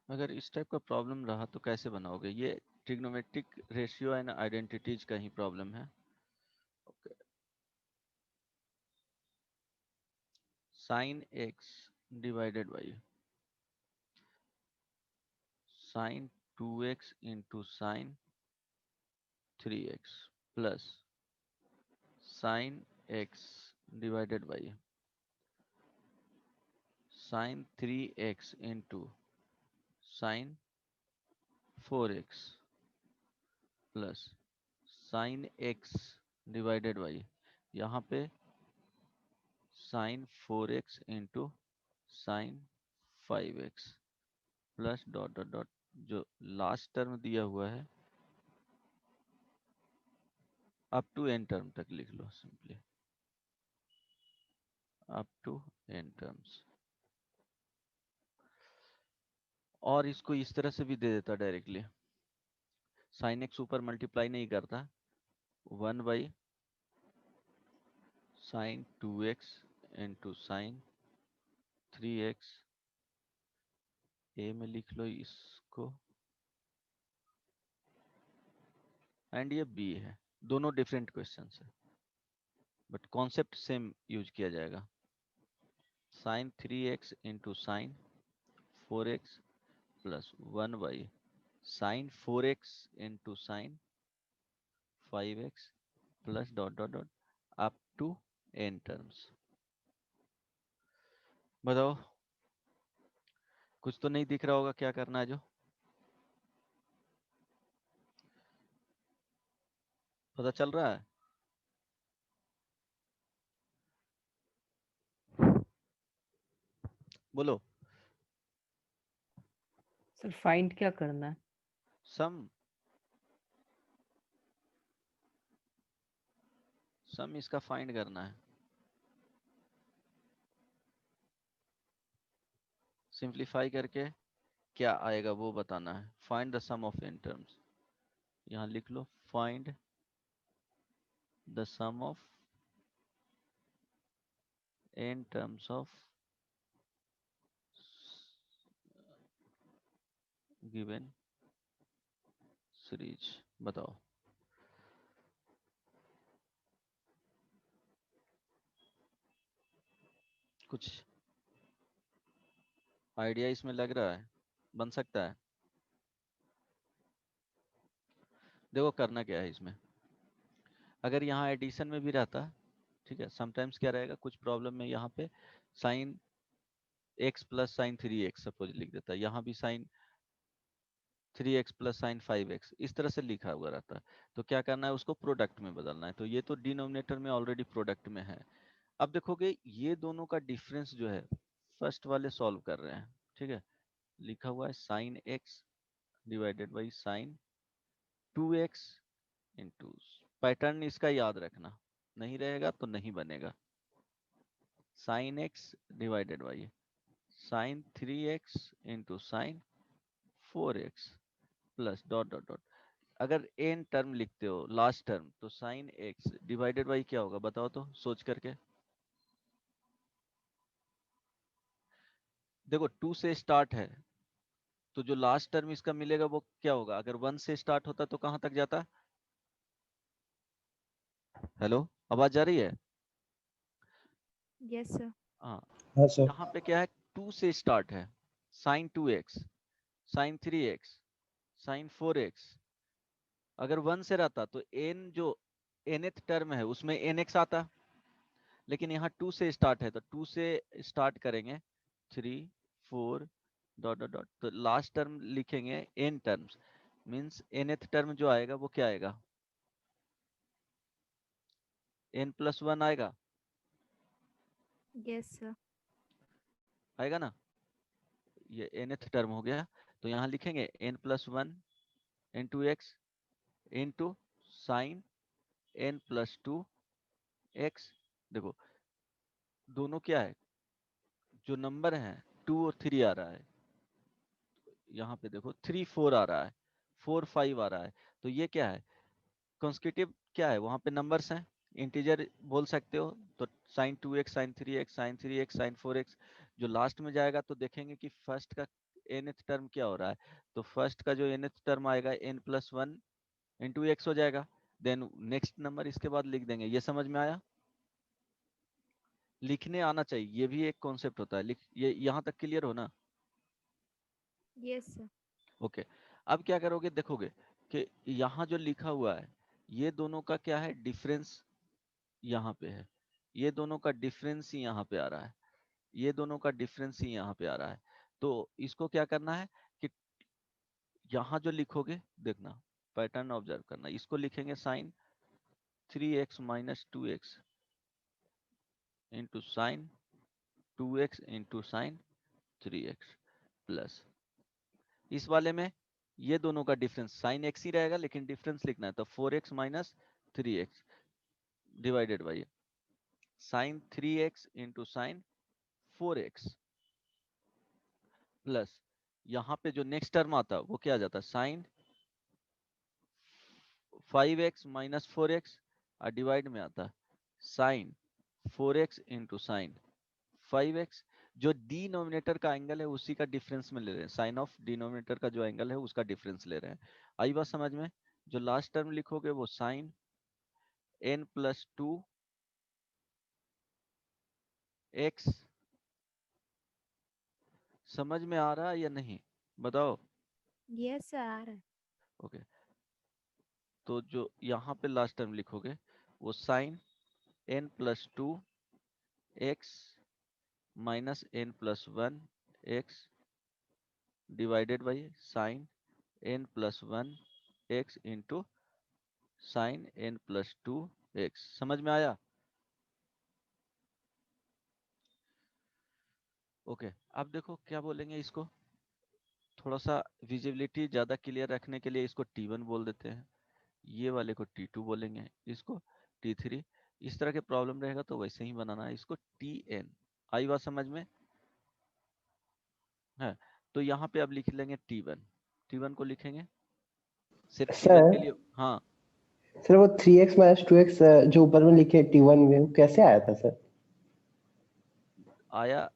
अगर इस टाइप का प्रॉब्लम रहा तो कैसे बनाओगे? ये ट्रिग्नोमेट्रिक रेशियो एंड आइडेंटिटीज का ही प्रॉब्लम है। Okay, sine x divided by sine 2x into sine 3x plus sine x divided by sine 3x into sine 4x plus sine x divided by यहाँ पे sine 4x into sine 5x plus dot dot dot, जो last term दिया हुआ है up to n term तक लिख लो, simply up to n terms. और इसको इस तरह से भी दे देता डायरेक्टली, साइन एक्स ऊपर मल्टीप्लाई नहीं करता, 1 by sine 2x into sine 3x, A में लिख लो इसको, एंड ये बी है। दोनों डिफरेंट क्वेश्चन है बट कॉन्सेप्ट सेम यूज किया जाएगा। Sine 3x into sine 4x plus 1 by sine 4x into sine 5x plus dot dot dot up to n terms. बताओ, कुछ तो नहीं दिख रहा होगा, क्या करना है जो? पता चल रहा है? बोलो। सर फाइंड क्या करना है? सम सम इसका फाइंड करना है। सिंप्लीफाई करके क्या आएगा वो बताना है। Find the sum of n terms, यहाँ लिख लो, find the sum of n terms of given series. बताओ। कुछ आइडिया इसमें लग रहा है? बन सकता है? देखो करना क्या है इसमें, अगर यहाँ एडिशन में भी रहता, ठीक है, समटाइम्स क्या रहेगा, कुछ प्रॉब्लम में यहाँ पे sine x plus sign 3x suppose लिख देता है, यहाँ भी sign 3x plus sign 5x इस तरह से लिखा हुआ रहता है। तो क्या करना है, उसको प्रोडक्ट में बदलना है। तो ये तो डिनोमिनेटर में ऑलरेडी प्रोडक्ट में है। अब देखोगे ये दोनों का डिफरेंस जो है फर्स्ट वाले सॉल्व कर रहे हैं, ठीक है। लिखा हुआ है sine x divided by sine 2x into, pattern इसका याद रखना, नहीं रहेगा तो नहीं बनेगा। Sign x divided by sine 3x into sine 4x plus dot dot dot. अगर एन टर्म लिखते हो लास्ट टर्म तो साइन एक्स डिवाइडेड बाई क्या होगा, बताओ तो सोच करके। देखो 2 से स्टार्ट है तो जो लास्ट टर्म इसका मिलेगा वो क्या होगा, अगर 1 से स्टार्ट होता तो कहां तक जाता? हेलो, आवाज जा रही है? Yes sir. हाँ, हाँ सर। यहाँ पे क्या है, 2 से स्टार्ट है, sign 2x, sign 3x, sign 4x। अगर 1 से रहता तो n जो nth टर्म है उसमें nx आता, लेकिन यहाँ 2 से स्टार्ट है तो 2 से स्टार्ट करेंगे, 3 4 डॉट डॉट डॉट, तो लास्ट टर्म लिखेंगे n terms, means nth term जो आएगा वो क्या आएगा, n+1 आएगा। Yes sir. आएगा ना, ये nth टर्म हो गया। तो यहाँ लिखेंगे n+1 into x into sine n+2x। देखो दोनों क्या है, जो नंबर है 2 और 3 आ रहा है, यहाँ पे देखो 3 4 आ रहा है, 4 5 आ रहा है। तो ये क्या है, कॉन्स्टिट्यूटिव क्या है, वहां पे नंबर्स हैं, इंटीजर बोल सकते हो। तो sign 2x sign 3x sign 3x sign 4x, जो लास्ट में जाएगा तो देखेंगे कि फर्स्ट का nth टर्म क्या हो रहा है, तो फर्स्ट का जो nth टर्म आएगा n+1 इंटू एक्स हो जाएगा, देन नेक्स्ट नंबर इसके बाद लिख देंगे। ये समझ में आया? लिखने आना चाहिए, ये भी एक कॉन्सेप्ट होता है। ये यहाँ तक क्लियर हो ना? Yes sir. ओके। अब क्या करोगे, देखोगे कि यहाँ जो लिखा हुआ है ये दोनों का क्या है, डिफरेंस यहाँ पे है, ये दोनों का डिफरेंस ही यहाँ पे आ रहा है, ये दोनों का डिफरेंस ही यहाँ पे आ रहा है। तो इसको क्या करना है कि यहाँ जो लिखोगे, देखना पैटर्न ऑब्जर्व करना, इसको लिखेंगे sine 3x minus 2x into sine 2x into sine 3x plus, इस वाले में ये दोनों का डिफरेंस साइन x ही रहेगा लेकिन डिफरेंस लिखना है, तो 4x minus 3x divided by sine 3x into sine 4x plus, यहाँ पे जो नेक्स्ट टर्म आता है वो क्या आ जाता है, साइन 5x माइनस 4x और डिवाइड में आता है sign 4x into sine 5x। जो डिनोमिनेटर का एंगल है उसी का डिफरेंस में ले रहे हैं, साइन ऑफ डिनोमिनेटर का जो एंगल है उसका डिफरेंस ले रहे हैं। आई बात समझ में? जो लास्ट टर्म लिखोगे वो साइन n+2 x, समझ में आ रहा है या नहीं बताओ? यस सर आ रहा है। ओके, तो जो यहाँ पे लास्ट टर्म लिखोगे वो sine n+2 x minus n+1 x divided by sine n+1 x into sine n+2 x। समझ में आया? ओके। अब देखो क्या बोलेंगे इसको, थोड़ा सा विजिबिलिटी ज्यादा क्लियर रखने के लिए इसको T1 बोल देते हैं, ये वाले को T2 बोलेंगे, इसको T3। इस तरह के प्रॉब्लम रहेगा तो वैसे ही बनाना है इसको Tn। आई बात समझ में? है, तो यहाँ पे अब लिख लेंगे T1, T1 को लिखेंगे सिर्फ T1 के सर लिए। हाँ, सर वो 3x माइनस 2x जो ऊपर में लिखे T1 में वो कैसे आया था सर? आया,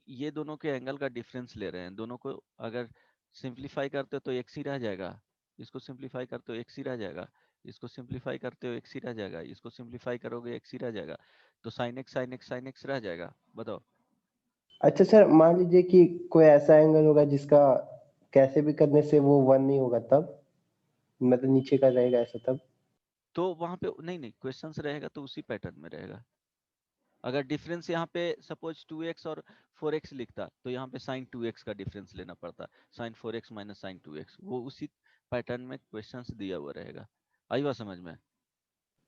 ये दोनों के एंगल का डिफरेंस ले रहे हैं, दोनों को अगर सिंप्लीफाई करते हो तो x ही रह जाएगा, इसको सिंप्लीफाई करते हो x ही रह जाएगा, इसको सिंप्लीफाई करते हो x ही रह जाएगा, इसको सिंप्लीफाई करोगे x ही रह जाएगा, तो sin x sin x sin x रह जाएगा। बताओ। अच्छा सर, मान लीजिए कि कोई ऐसा एंगल होगा जिसका कैसे भी करने से वो 1 नहीं होगा, तब मतलब नीचे का रहेगा ऐसा, तब? तो वहां पे नहीं नहीं क्वेश्चंस रहेगा तो उसी पैटर्न में रहेगा। अगर डिफरेंस यहाँ पे सपोज 2x और 4x लिखता तो यहाँ पे sin 2x का डिफरेंस लेना पड़ता, sin 4x minus sin 2x, वो उसी पैटर्न में क्वेश्चंस दिया हुआ रहेगा। आई बात समझ में?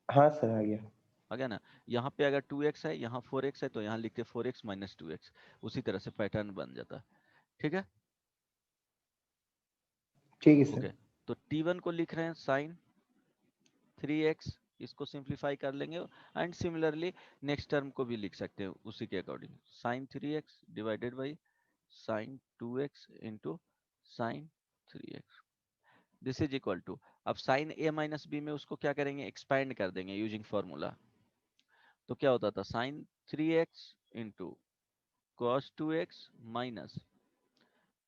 हाँ सर, आ गया। आ गया ना? यहाँ पे अगर 2x है, यहाँ 4x है, तो यहाँ लिखते 4x माइनस 2x, उसी तरह से पैटर्न बन जाता। ठीक है? ठीक है सर। ओके, तो T1 को लिख रहे हैं साइन 3x, इसको सिंप्लीफाई कर लेंगे, एंड सिमिलरली नेक्स्ट टर्म को भी लिख सकते हैं उसी के according, sine 3x divided by sine 2x into sine 3x, this is equal to, अब साइन a माइनस बी में उसको क्या करेंगे, एक्सपैंड कर देंगे यूजिंग फॉर्मूला। तो क्या होता था, sine 3x into cos 2x minus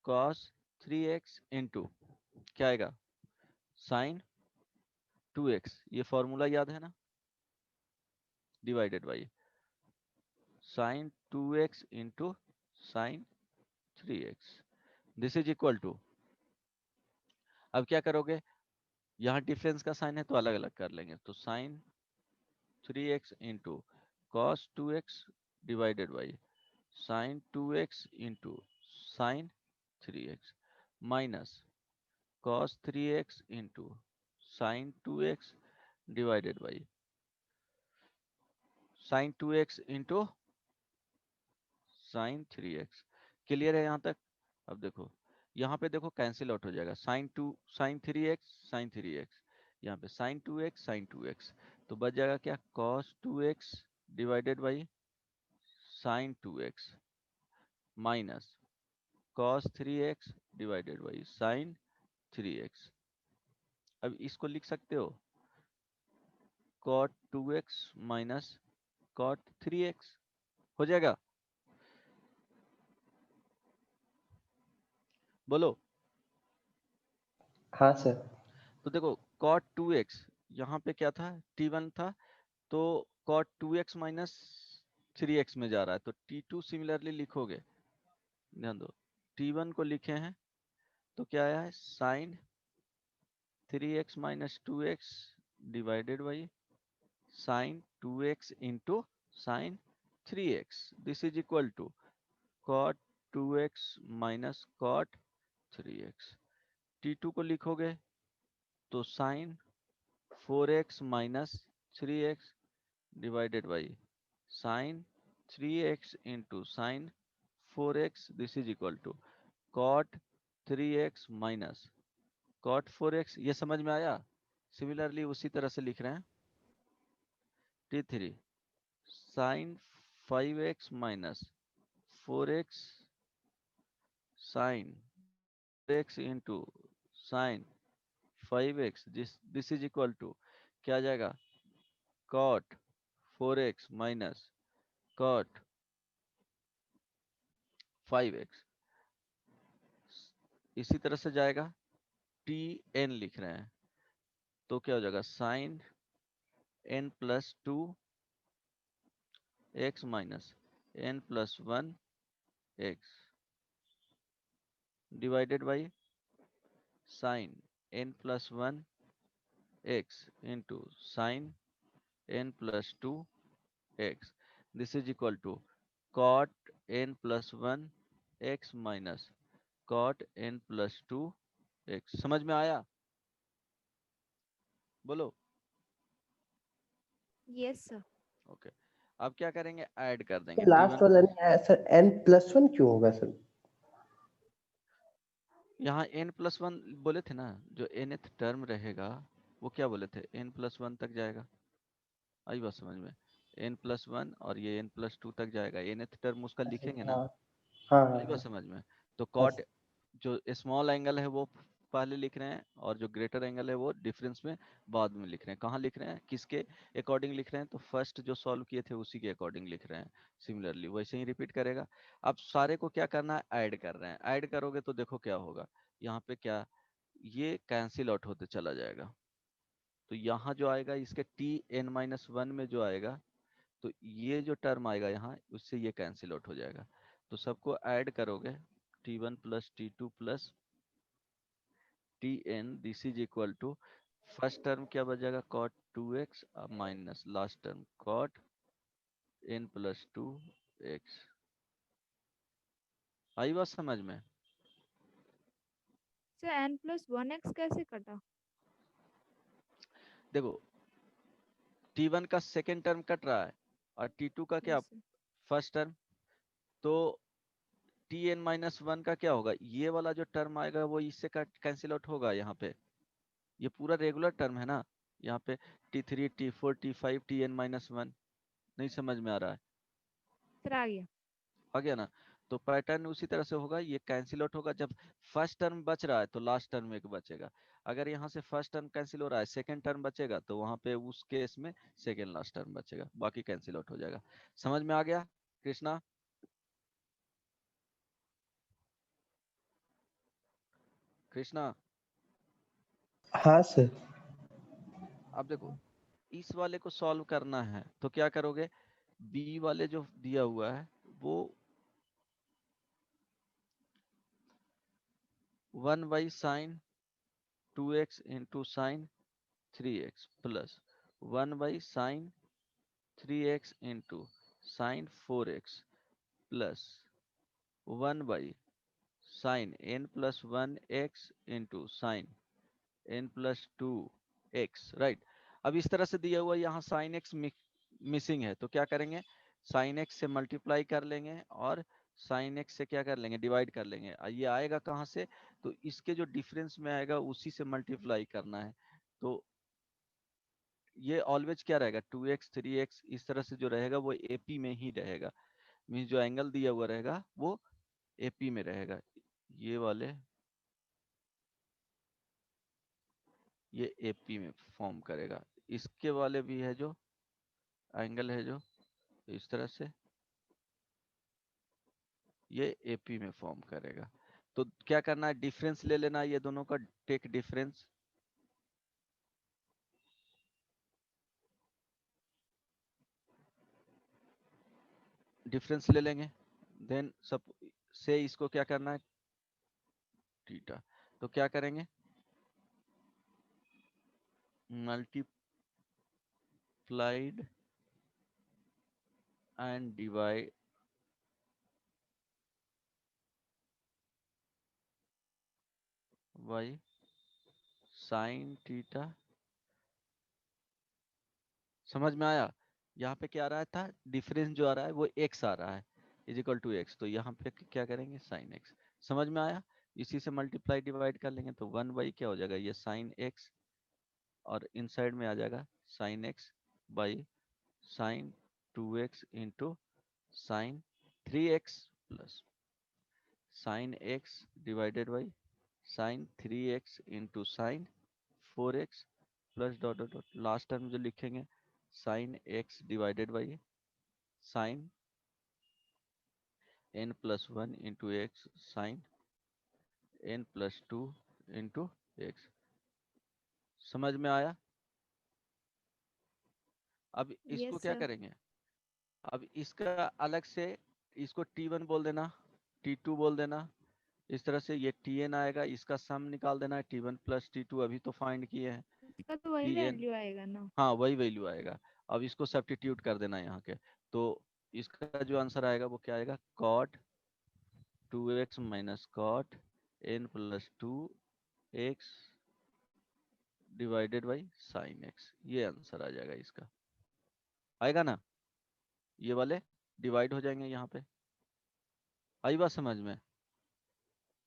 cos 3x into क्या आएगा, साइन 2x, ये फॉर्मूला याद है ना, divided by sine 2x into sine 3x, this is equal to, अब क्या करोगे, यहाँ डिफरेंस का साइन है तो अलग अलग कर लेंगे, तो sine 3x into cos 2x divided by sine 2x into sine 3x minus cos 3x into sine 2x divided by sine 2x into sine 3x। Clear है यहाँ तक? अब देखो यहाँ पे देखो कैंसिल आउट हो जाएगा, साइन 3x साइन 3x, यहाँ पे साइन 2x साइन 2x, तो बच जाएगा क्या, cos 2x divided by sine 2x minus cos 3x divided by sine 3x। अब इसको लिख सकते हो cot 2x minus cot 3x, हो जाएगा। बोलो। हाँ सर। तो देखो cot 2x यहाँ पे क्या था, t1 था, तो cot 2x माइनस 3x में जा रहा है, तो t2 सिमिलरली लिखोगे, ध्यान दो, t1 को लिखे हैं तो क्या आया है, sine 3x minus 2x divided by sine 2x into sine 3x, this is equal to cot 2x minus cot 3x। t2 को लिखोगे तो sine 4x minus 3x divided by sine 3x into sine 4x, this is equal to cot 3x minus cot 4x। ये समझ में आया? Similarly उसी तरह से लिख रहे हैं t3 sine 5x minus 4x sine x into sine 5x, this is equal to क्या आ जाएगा, cot 4x minus cot 5x। इसी तरह से जाएगा, tn लिख रहे हैं तो क्या हो जाएगा, sine n plus 2x minus n plus 1x divided by sine n plus 1x into sine n plus 2x, this is equal to cot n plus 1x minus cot n plus 2x। समझ में आया? बोलो। Yes, sir. Okay, अब क्या करेंगे, add कर देंगे last t1। वाला नहीं आया सर, n+1 क्यों होगा सर? यहाँ n+1 बोले थे ना, जो nth टर्म रहेगा वो क्या बोले थे, n+1 तक जाएगा। आई बात समझ में? n+1 और ये n+2 तक जाएगा, nth टर्म उसका अच्छा लिखेंगे ना। हाँ हाँ हाँ आई बात हाँ। समझ में? तो हाँ कॉट जो स्मॉल एंगल है वो पहले लिख रहे हैं, और जो ग्रेटर एंगल है वो डिफरेंस में बाद में लिख रहे हैं। कहाँ लिख रहे हैं, किसके अकॉर्डिंग लिख रहे हैं, तो फर्स्ट जो सॉल्व किए थे उसी के अकॉर्डिंग लिख रहे हैं। सिमिलरली वैसे ही रिपीट करेगा। अब सारे को क्या करना है, ऐड कर रहे हैं। ऐड करोगे तो देखो क्या होगा, यहाँ पे क्या, ये कैंसिल आउट होते चला जाएगा। तो यहाँ जो आएगा इसके tn-1 में जो आएगा, तो ये जो टर्म आएगा यहाँ, उससे ये कैंसिल आउट हो जाएगा। तो सबको ऐड करोगे, t1 plus t2 plus tn, this is equal to first term क्या बचेगा, cot 2x minus last term cot n plus 2x। आई बात समझ में? सर n+1x कैसे कटा? देखो t1 का सेकेंड टर्म कट रहा है और t2 का क्या, Yes, sir. First term. तो tn-1 का क्या होगा, ये वाला जो टर्म आएगा वो इससे कैंसिल आउट होगा। यहाँ पे ये पूरा रेगुलर टर्म है ना, यहाँ पे t3 t4 t5 tn-1। नहीं समझ में आ रहा है? सर आ गया। आ गया ना? तो पैटर्न उसी तरह से होगा, ये कैंसिल आउट होगा। जब फर्स्ट टर्म बच रहा है तो लास्ट टर्म एक बचेगा। अगर यहाँ से फर्स्ट टर्म कैंसिल हो रहा है, सेकंड टर्म बचेगा, तो वहां पे उस केस में सेकंड लास्ट टर्म बचेगा, बाकी कैंसिल आउट हो जाएगा। समझ में आ गया कृष्णा? कृष्णा, हाँ सर। अब देखो इस वाले को सॉल्व करना है तो क्या करोगे, बी वाले जो दिया हुआ है वो 1/sin 2x into sine 3x plus 1/sin 3x into sine 4x plus 1/sin n plus 1x into sine n plus 2x, right. अब इस तरह से दिया हुआ यहाँ साइन x मिसिंग है, तो क्या करेंगे, साइन x से मल्टीप्लाई कर लेंगे और साइन x से क्या कर लेंगे, डिवाइड कर लेंगे। ये आएगा कहाँ से, तो इसके जो डिफरेंस में आएगा उसी से मल्टीप्लाई करना है। तो ये ऑलवेज क्या रहेगा, 2x 3x इस तरह से जो रहेगा वो AP में ही रहेगा। मीन्स जो एंगल दिया हुआ रहेगा वो AP में रहेगा। ये वाले ये AP में फॉर्म करेगा। इसके वाले भी है जो एंगल है जो इस तरह से, ये AP में फॉर्म करेगा। तो क्या करना है, डिफरेंस ले लेना है ये दोनों का, टेक डिफरेंस। डिफरेंस ले लेंगे, देन सब से इसको क्या करना है, थीटा। तो क्या करेंगे, multiplied and divide by sine theta. समझ में आया? यहाँ पे क्या आ रहा था, डिफरेंस जो आ रहा है वो x आ रहा है, इज इक्वल टू एक्स, तो यहाँ पे क्या करेंगे, साइन x। समझ में आया? इसी से मल्टीप्लाई डिवाइड कर लेंगे तो 1 बाई क्या हो जाएगा, ये साइन x, और इनसाइड में आ जाएगा sine x by sine 2x into sine 3x plus sine x divided by sine 3x into sine 4x plus dot dot dot, last term जो लिखेंगे sine x divided by sine n plus 1 into x sine n plus 2 into x. समझ में आया? अब इसको yes क्या sir. करेंगे, अब इसका अलग से, इसको t1 बोल देना, t2 बोल देना, इस तरह से ये tn आएगा, इसका सम निकाल देना है, t1 प्लस t2 अभी तो फाइंड किए हैं, इसका तो वही tn, वैल्यू आएगा ना। हाँ वही वैल्यू आएगा। अब इसको सब्स्टिट्यूट कर देना यहाँ के, तो इसका जो आंसर आएगा वो क्या आएगा, cot 2x minus cot n plus 2x divided by sign x, ये आंसर आ जाएगा इसका, आएगा ना? ये वाले डिवाइड हो जाएंगे यहाँ पे। आई बात समझ में?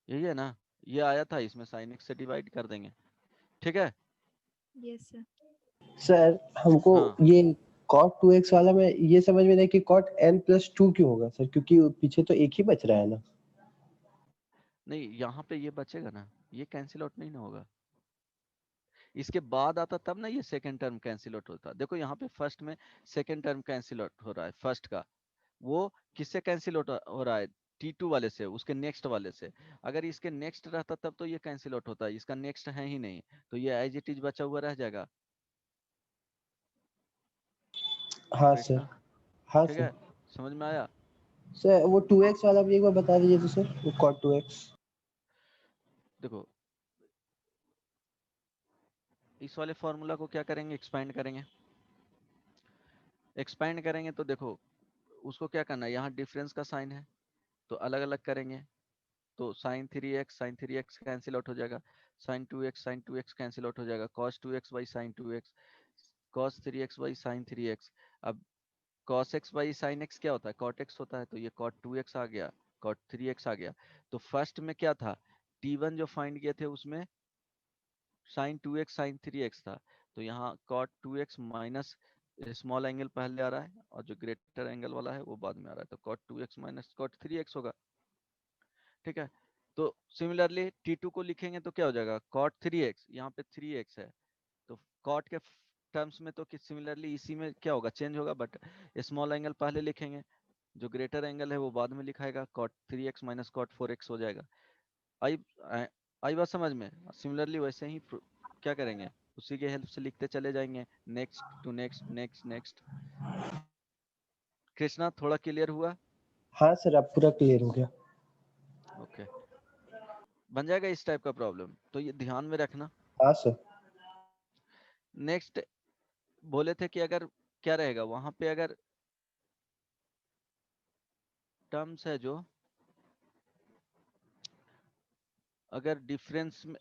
यही है ना, ये आया था, इसमें साइन x से डिवाइड कर देंगे, ठीक है? Yes sir. सर हमको हाँ ये cot 2x वाला में ये समझ में नहीं कि cot n प्लस 2 क्यों होगा सर, क्योंकि पीछे तो एक ही बच रहा है ना। नहीं, यहाँ पे ये बचेगा ना, ये कैंसिल आउट नहीं ना होगा, इसके बाद आता तब ना ये सेकंड टर्म कैंसिल आउट होता। देखो यहाँ पे फर्स्ट में सेकंड टर्म कैंसिल आउट हो रहा है, फर्स्ट का वो किससे कैंसिल आउट हो रहा है, T2 वाले से, उसके नेक्स्ट वाले से। अगर इसके नेक्स्ट रहता तब तो ये कैंसिल आउट होता है, इसका नेक्स्ट है ही नहीं, तो ये एज इट इज बचा हुआ रह जाएगा। हाँ सर। कृष्णा, हाँ ठीक सर। है, समझ में आया? सर वो 2x वाला भी एक बार बता दीजिए तो सर, वो cot 2x। देखो इस वाले फॉर्मूला को क्या करेंगे, एक्सपेंड करेंगे। एक्सपेंड करेंगे तो देखो उसको क्या करना है, यहाँ डिफरेंस का साइन है तो अलग अलग करेंगे, तो sin 3x कैंसिल आउट हो जाएगा, sin 2x कैंसिल आउट हो जाएगा, cos 2x by sin 2x, cos 3x by sin 3x। अब cos x by sin x क्या होता है, cot x होता है, तो ये cot 2x आ गया, cot 3x आ गया। तो फर्स्ट में क्या था, t1 जो फाइंड किए थे उसमें sin 2x sin 3x था, तो यहाँ cot 2x minus small angle पहले आ रहा है और जो ग्रेटर एंगल वाला है वो बाद में आ रहा है, तो cot 2x minus cot 3x होगा, ठीक है? तो सिमिलरली T2 को लिखेंगे तो क्या हो जाएगा, cot 3x, यहाँ पे 3x है, तो cot के टर्म्स में तो सिमिलरली इसी में क्या होगा, चेंज होगा, बट स्मॉल एंगल पहले लिखेंगे, जो ग्रेटर एंगल है वो बाद में लिखाएगा, cot 3x minus cot 4x हो जाएगा। आई आई बात समझ में? सिमिलरली वैसे ही क्या करेंगे, उसी के हेल्प से लिखते चले जाएंगे, next to next next next. Krishna थोड़ा क्लियर हुआ? हाँ सर अब पूरा क्लियर हो गया। ओके, बन जाएगा इस टाइप का प्रॉब्लम, तो ये ध्यान में रखना। हाँ सर। नेक्स्ट बोले थे कि अगर क्या रहेगा वहां पे, अगर टर्म्स है जो, अगर डिफरेंस में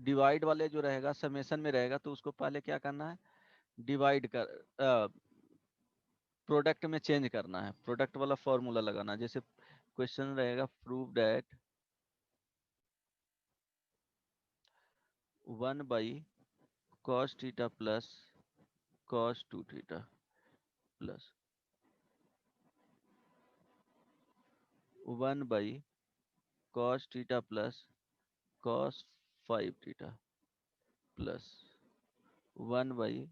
डिवाइड वाले जो रहेगा समेशन में रहेगा, तो उसको पहले क्या करना है, डिवाइड कर प्रोडक्ट में चेंज करना है, प्रोडक्ट वाला फॉर्मूला लगाना। जैसे क्वेश्चन रहेगा, prove that 1 by cos theta plus cos 2 theta plus 1 by cos theta plus cos 5 theta plus 1 by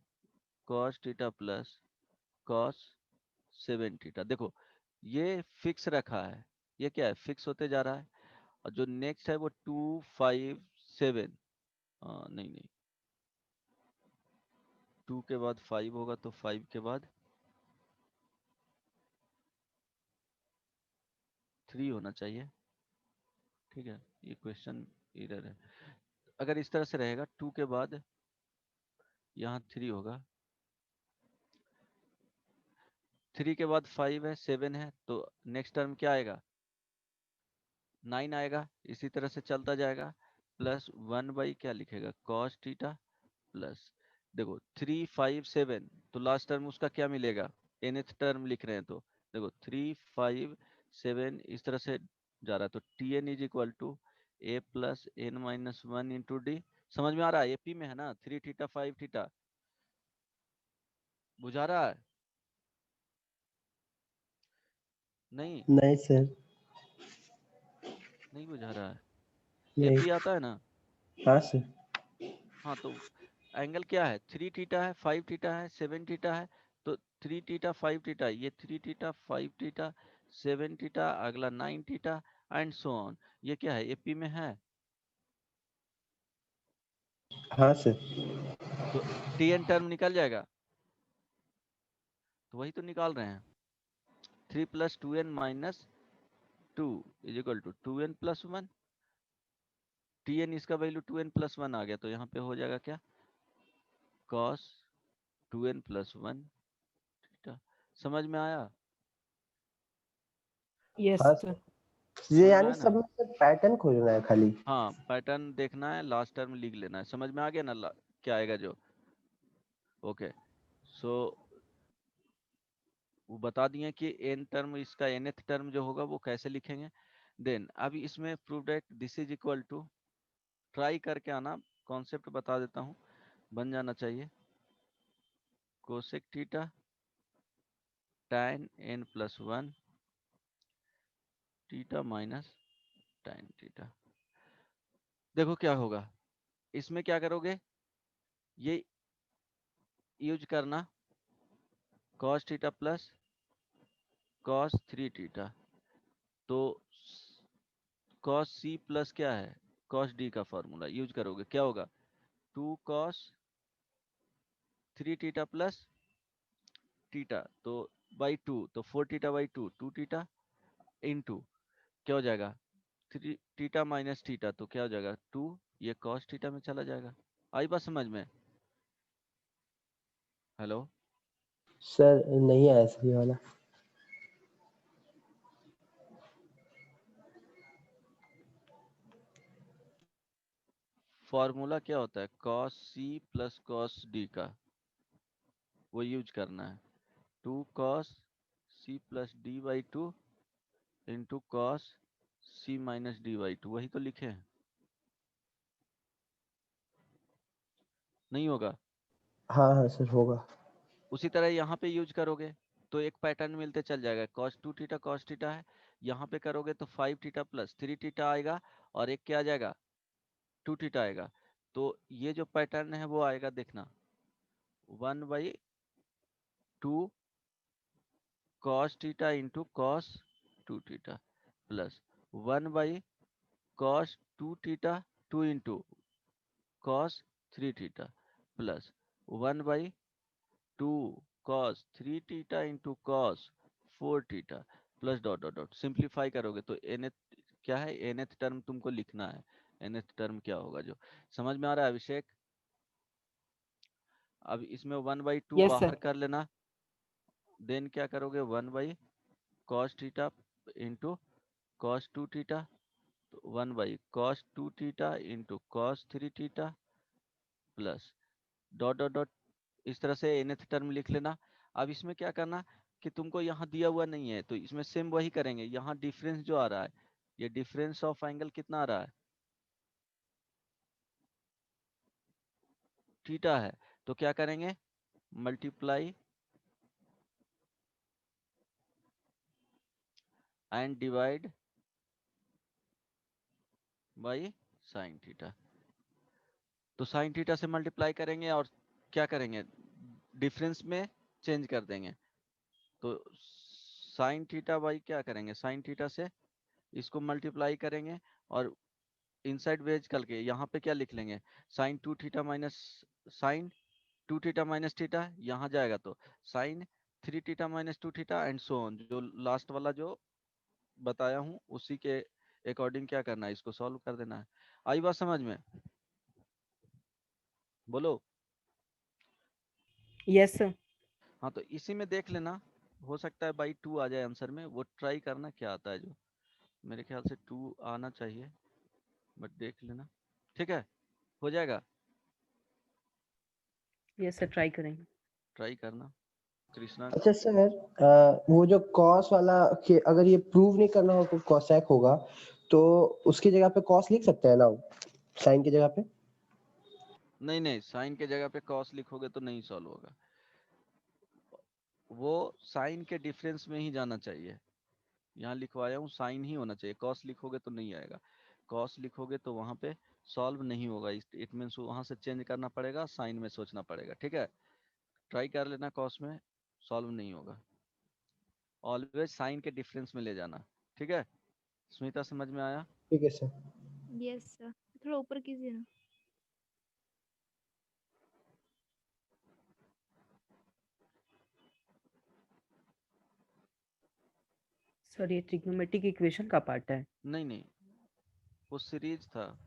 cos theta plus cos 7 theta. देखो ये फिक्स रखा है, ये क्या है, फिक्स होते जा रहा है। और जो नेक्स्ट है वो 257, नहीं नहीं, 2 के बाद 5 होगा तो 5 के बाद 3 होना चाहिए। ठीक है, ये क्वेश्चन इधर है। अगर इस तरह से रहेगा 2 के बाद यहाँ 3 होगा, 3 के बाद 5 है, 7 है, तो नेक्स्ट टर्म क्या आएगा, 9 आएगा। इसी तरह से चलता जाएगा, प्लस 1 क्या लिखेगा, कॉस थीटा, प्लस देखो 3 5 7, तो लास्ट टर्म उसका क्या मिलेगा, nth टर्म लिख रहे हैं तो देखो 3 5 7 इस तरह से जा रहा है, तो Tn is equal to a plus n minus 1 into d. समझ में आ रहा है, एपी में है ना, 3 थीटा 5 थीटा, बुझा रहा है? नहीं नहीं सर, नहीं बुझा रहा है, नहीं। एपी आता है ना। हाँ सर। हाँ तो एंगल क्या है, 3 थीटा है, 5 थीटा है, 7 थीटा है, तो 3 थीटा 5 थीटा, ये 3 थीटा 5 थीटा 7 थीटा, अगला 9 थीटा एंड सो ऑन। ये क्या है, एपी में है, हाँ सर। तो टीएन टर्म निकल जाएगा, तो वही तो निकाल रहे हैं, 3 plus 2n minus 2 is equal to 2n plus 1। T n इसका वैल्यू 2n प्लस 1 आ गया, तो यहाँ पे हो जाएगा क्या, कॉस 2n प्लस 1 थीटा। समझ में आया? यस हाँ सर। सर, ये समझ में यानी आया सब ना? में से पैटर्न खोजना है खाली। हाँ पैटर्न देखना है, लास्ट टर्म लिख लेना है, समझ में आ गया ना, क्या आएगा जो। ओके, सो वो बता दिए कि एन टर्म, इसका nth टर्म जो होगा वो कैसे लिखेंगे। देन अभी इसमें prove that this is equal to, try करके आना, कॉन्सेप्ट बता देता हूँ, बन जाना चाहिए, cosec theta tan n plus 1 theta minus tan theta. देखो क्या होगा, इसमें क्या करोगे, ये यूज करना cos theta plus cos 3 theta, तो cos c प्लस क्या है, cos d का फॉर्मूला यूज करोगे, क्या होगा 2 cos 3 थीटा प्लस थीटा, तो बाई 2, तो 4 थीटा बाई 2 2 थीटा इनटू क्या हो जाएगा 3 थीटा माइनस थीटा, तो क्या हो जाएगा 2, ये cos थीटा में चला जाएगा। आई बात समझ में? हेलो, सर नहीं आया सर ये वाला। फॉर्मूला क्या होता है, cos c plus cos d का, वो यूज करना है, 2 cos c plus d by 2 into cos c minus d by 2, वही तो लिखे हैं, नहीं होगा? हाँ हाँ सर, होगा। उसी तरह यहाँ पे यूज करोगे तो एक पैटर्न मिलते चल जाएगा, cos 2 थीटा cos थीटा है, यहाँ पे करोगे तो 5 थीटा प्लस 3 थीटा आएगा, और एक क्या आ जाएगा 2 थीटा आएगा, तो ये जो पैटर्न है वो आएगा, देखना 1/2 cos theta into cos 2 theta plus 1/cos 2 theta 2 into cos 3 theta plus 1/2 cos 3 theta into cos 4 theta plus dot dot dot, simplify करोगे तो nth क्या है, nth टर्म तुमको लिखना है, nth टर्म क्या होगा जो। समझ में आ रहा है अभिषेक? अब इसमें 1/2 यस बाहर सर। कर लेना, देन क्या करोगे 1/cos theta into cos 2 theta, तो 1/cos 2 theta into cos 3 theta plus dot dot dot, इस तरह से nth टर्म लिख लेना। अब इसमें क्या करना कि तुमको यहाँ दिया हुआ नहीं है, तो इसमें सेम वही करेंगे, यहाँ डिफरेंस जो आ रहा है, ये डिफरेंस ऑफ एंगल कितना आ रहा है, थीटा है, तो क्या करेंगे multiply and divide by sine theta, तो साइन थीटा से मल्टीप्लाई करेंगे और क्या करेंगे, डिफरेंस में चेंज कर देंगे, तो साइन थीटा बाई क्या करेंगे, साइन थीटा से इसको मल्टीप्लाई करेंगे और इनसाइड वेज करके यहाँ पे क्या लिख लेंगे, sine 2 theta minus sine 2 theta minus theta, यहाँ जाएगा तो sine 3 theta minus 2 theta and so on, जो लास्ट वाला जो बताया हूँ उसी के अकॉर्डिंग क्या करना है, इसको सॉल्व कर देना है। आई बात समझ में? बोलो। Yes sir. हाँ तो इसी में देख लेना, हो सकता है बाई 2 आ जाए आंसर में, वो ट्राई करना क्या आता है, जो मेरे ख्याल से 2 आना चाहिए, बट देख लेना। ठीक है, हो जाएगा, यस सर, ट्राई करेंगे। ट्राई करना कृष्णा। अच्छा सर, वो जो कॉस वाला कि अगर ये प्रूव नहीं करना हो कॉसेक होगा तो उसकी जगह पे कॉस लिख सकते हैं ना, साइन की जगह पे? नहीं नहीं, साइन के जगह पे कॉस लिखोगे तो नहीं सॉल्व होगा, वो साइन के डिफरेंस में ही जाना चाहिए। यहाँ लिखवाया हूँ साइन ही होना चाहिए, कॉस लिखोगे तो नहीं आएगा, कॉस लिखोगे तो वहां पे सॉल्व नहीं होगा, इट मीन्स वहां से चेंज करना पड़ेगा, साइन में सोचना पड़ेगा। ठीक है, ट्राई कर लेना, कॉस में सॉल्व नहीं होगा, ऑलवेज साइन के डिफरेंस में ले जाना। ठीक है, स्मिता समझ में आया? ठीक है सर। यस सर, थोड़ा ऊपर कीजिए ना। सर ये ट्रिग्नोमेट्रिक इक्वेशन का पार्ट है? नहीं नहीं, वो सीरीज था।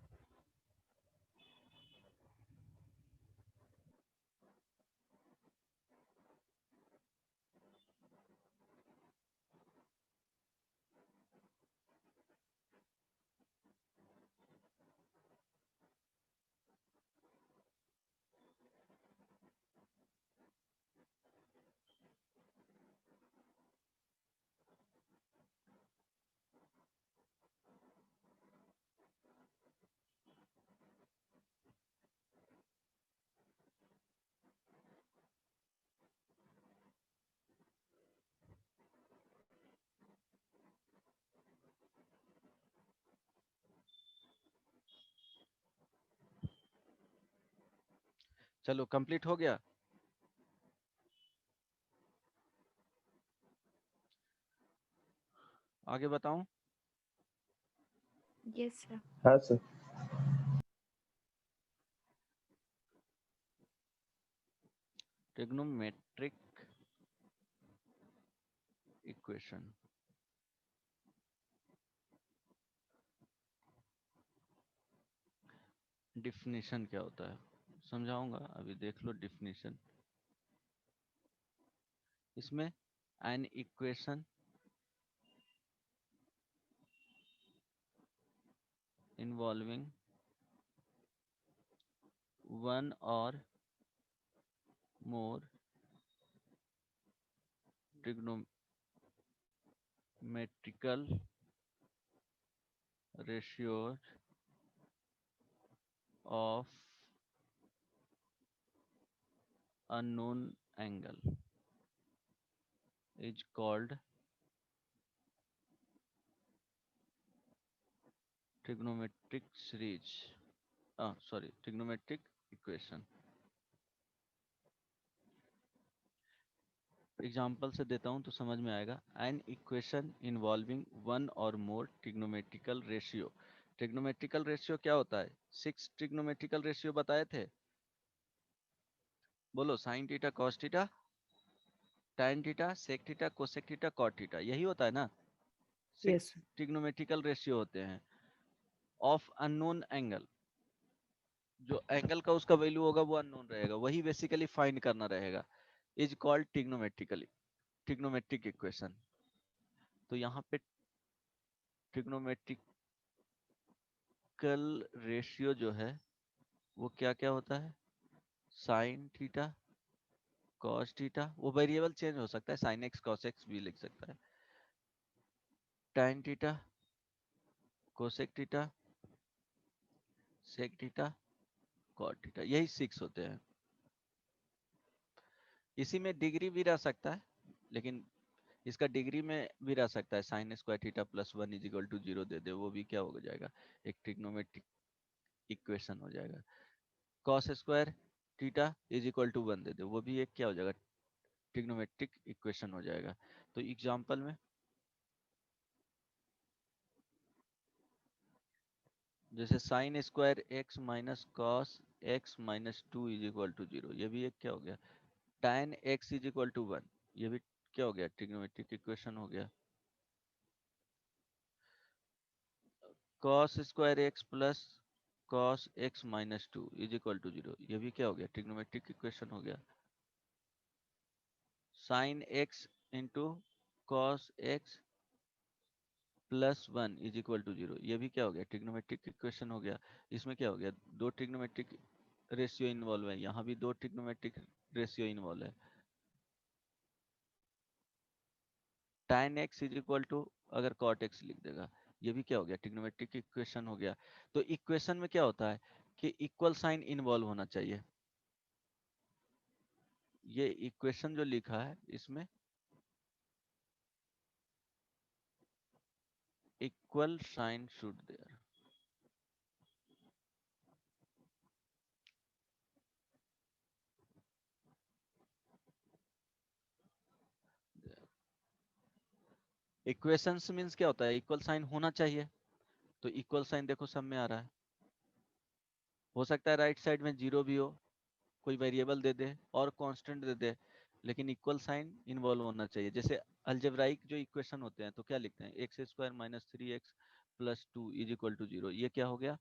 चलो कंप्लीट हो गया। आगे बताऊं? Yes sir. हाँ सर। ट्रिग्नोमेट्रिक इक्वेशन, डिफिनीशन क्या होता है समझाऊंगा, अभी देख लो डिफिनीशन। इसमें एन इक्वेशन इन्वॉल्विंग वन और more trigonometrical ratios of unknown angle is called trigonometric series, trigonometric equation। Example से देता हूं तो समझ में आएगा। एन इक्वेशन इन्वॉल्विंग वन और more trigonometrical ratio. Trigonometrical ratio क्या होता है? 6 ट्रिग्नोमेट्रिकल रेशियो बताए थे, बोलो, sine theta, cos theta, tan theta, sec theta, cosec theta, cot theta, यही होता है ना? 6 यस। ट्रिग्नोमेट्रिकल रेशियो होते हैं ऑफ अननोन एंगल। जो एंगल का उसका वैल्यू होगा वो अननोन रहेगा, वही बेसिकली फाइंड करना रहेगा, इज कॉल्ड ट्रिग्नोमेट्रिक इक्वेशन। तो यहाँ पे ट्रिग्नोमेट्रिकल रेशियो जो है वो क्या क्या होता है? साइन थीटा, कॉस थीटा, वो वेरिएबल चेंज हो सकता है, साइन एक्स कॉस एक्स भी लिख सकता है, tan theta, cosec theta, sec theta, cot theta, यही 6 होते हैं। इसी में डिग्री भी रह सकता है, लेकिन इसका डिग्री में भी रह सकता है, sine square theta plus 1 is equal to 0 दे दे, वो भी क्या हो जाएगा, एक ट्रिग्नोमेट्रिक इक्वेशन हो जाएगा। Cos square theta is equal to 1 दे दे, वो भी एक क्या हो जाएगा, ट्रिग्नोमेट्रिक इक्वेशन हो जाएगा। तो एग्जांपल में जैसे sine square x minus cos x minus two is equal to zero, ये भी एक क्या हो गया, tan x is equal to one, ये भी क्या हो गया, ट्रिग्नोमेट्रिक इक्वेशन हो गया। cos square x plus cos x minus two is equal to zero, ये भी क्या हो गया, ट्रिग्नोमेट्रिक इक्वेशन हो गया। sin x into cos x plus one is equal to zero, ये भी क्या हो गया, ट्रिग्नोमेट्रिक इक्वेशन हो गया। इसमें क्या हो गया, दो ट्रिग्नोमेट्रिक रेशियो इन्वॉल्व है, यहाँ भी दो ट्रिग्नोमेट्रिक रेशियो इन्वॉल्व है। tan x is equal to अगर cot x लिख देगा, ये भी क्या हो गया, ट्रिग्नोमेट्रिक इक्वेशन हो गया। तो इक्वेशन में क्या होता है कि इक्वल साइन इन्वॉल्व होना चाहिए। ये इक्वेशन जो लिखा है इसमें equal sign should there. Equations means क्या होता है, इक्वल साइन होना चाहिए। तो इक्वल साइन देखो सब में आ रहा है। हो सकता है राइट साइड में जीरो भी हो, कोई वेरिएबल दे दे और कांस्टेंट दे दे, लेकिन इक्वल साइन इन्वॉल्व होना चाहिए। जैसे अलजेब्राइक जो इक्वेशन होते हैं तो क्या लिखते हैं, x square minus three x plus two is equal to zero, ये क्या हो गया,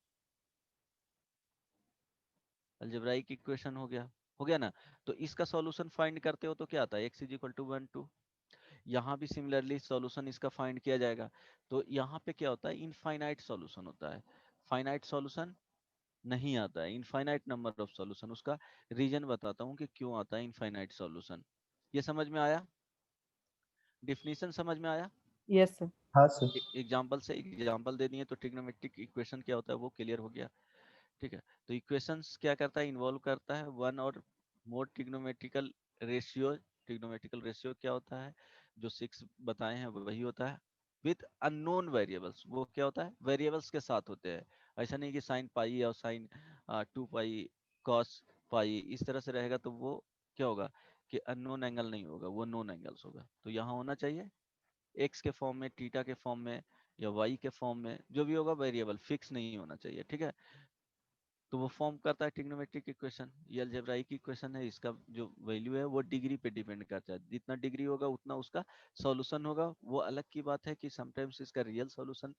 अलजेब्राइक इक्वेशन हो गया ना। तो इसका सॉल्यूशन फाइंड करते हो तो क्या आता है, x is equal to one two. यहाँ भी सिमिलरली सॉल्यूशन इसका फाइंड किया जाएगा। तो यहाँ पे क्या होता है, इनफाइनाइट सॉल्यूशन होता है, फाइनाइट सॉल्यूशन नहीं आता है, इनफाइनाइट नंबर ऑफ सॉल्यूशन। उसका रीजन बताता हूँ कि क्यों आता है इनफाइनाइट सॉल्यूशन। ये समझ में आया, डिफिनीशन समझ में आया। Yes sir. हाँ सर। एग्जाम्पल से एग्जाम्पल दे दिए तो ट्रिग्नोमेट्रिक इक्वेशन क्या होता है वो क्लियर हो गया। ठीक है, तो इक्वेशंस क्या करता है, इन्वॉल्व करता है वन और more trigonometrical ratio. Trigonometrical ratio क्या होता है, जो सिक्स बताए हैं वही होता है। विथ अननोन वेरिएबल्स, वो क्या होता है, वेरिएबल्स के साथ होते हैं। ऐसा नहीं कि साइन पाई और sign to pi cos pi इस तरह से रहेगा तो वो क्या होगा कि अननोन एंगल नहीं होगा, वो नोन एंगल्स होगा। तो यहाँ होना चाहिए एक्स के फॉर्म में, थीटा के फॉर्म में या वाई के फॉर्म में, जो भी होगा वेरिएबल फिक्स नहीं होना चाहिए। ठीक है, तो वो फॉर्म करता है ट्रिग्नोमेट्रिक इक्वेशन। ये अलजेब्राइक इक्वेशन है, इसका जो वैल्यू है वो डिग्री पे डिपेंड करता है, जितना डिग्री होगा उतना उसका सॉल्यूशन होगा। वो अलग की बात है कि समटाइम्स इसका real solution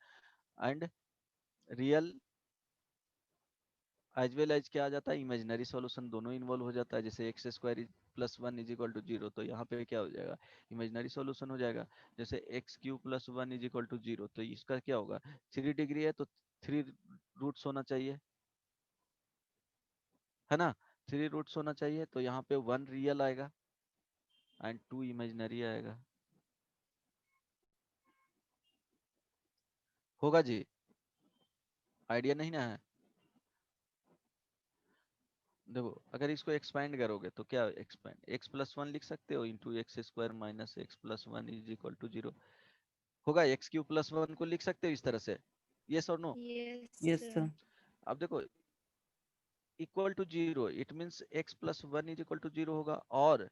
and real as well as क्या आ जाता है, इमेजिनरी सॉल्यूशन दोनों इन्वॉल्व हो जाता है। जैसे x square plus one is equal to zero, तो यहाँ पे क्या हो जाएगा, इमेजिनरी सॉल्यूशन हो जाएगा। जैसे x cube plus one is equal to zero, तो इसका क्या होगा, थ्री डिग्री है तो थ्री रूट्स होना चाहिए, है ना, थ्री रूट्स होना चाहिए। तो यहाँ पे वन रियल आएगा एंड टू इमेजिनरी आएगा। होगा जी, आइडिया नहीं ना है। देखो अगर इसको एक्सपेंड करोगे तो क्या एक्सपेंड, एक्स प्लस वन लिख सकते हो into x square minus x plus one is equal to zero. होगा, एक्स क्यू प्लस वन को लिख सकते हो इस तरह से, यस और नो। Yes yes sir. अब देखो equal to zero it means x plus one is equal to zero होगा और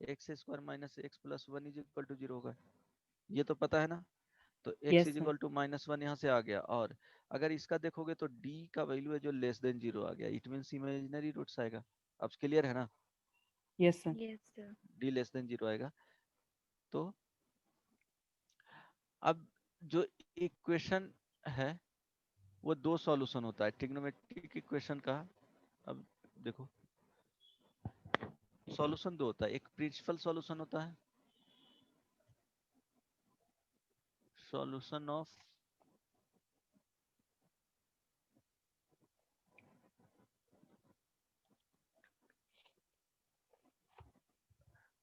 x square minus x plus one is equal to zero होगा, ये तो पता है ना। तो x yes is sir. Equal to minus one यहाँ से आ गया। और अगर इसका देखोगे तो d का वैल्यू है जो लेस देन जीरो आ गया, इट मीन्स इमेजिनरी रूट्स आएगा। अब क्लियर है ना, yes sir. Yes sir. d less than zero आएगा। तो अब जो इक्वेशन है वो दो सॉल्यूशन होता है ट्रिग्नोमेट्रिक इक्वेशन का। अब देखो सॉल्यूशन दो होता है, एक प्रिंसिपल सॉल्यूशन होता है, सॉल्यूशन ऑफ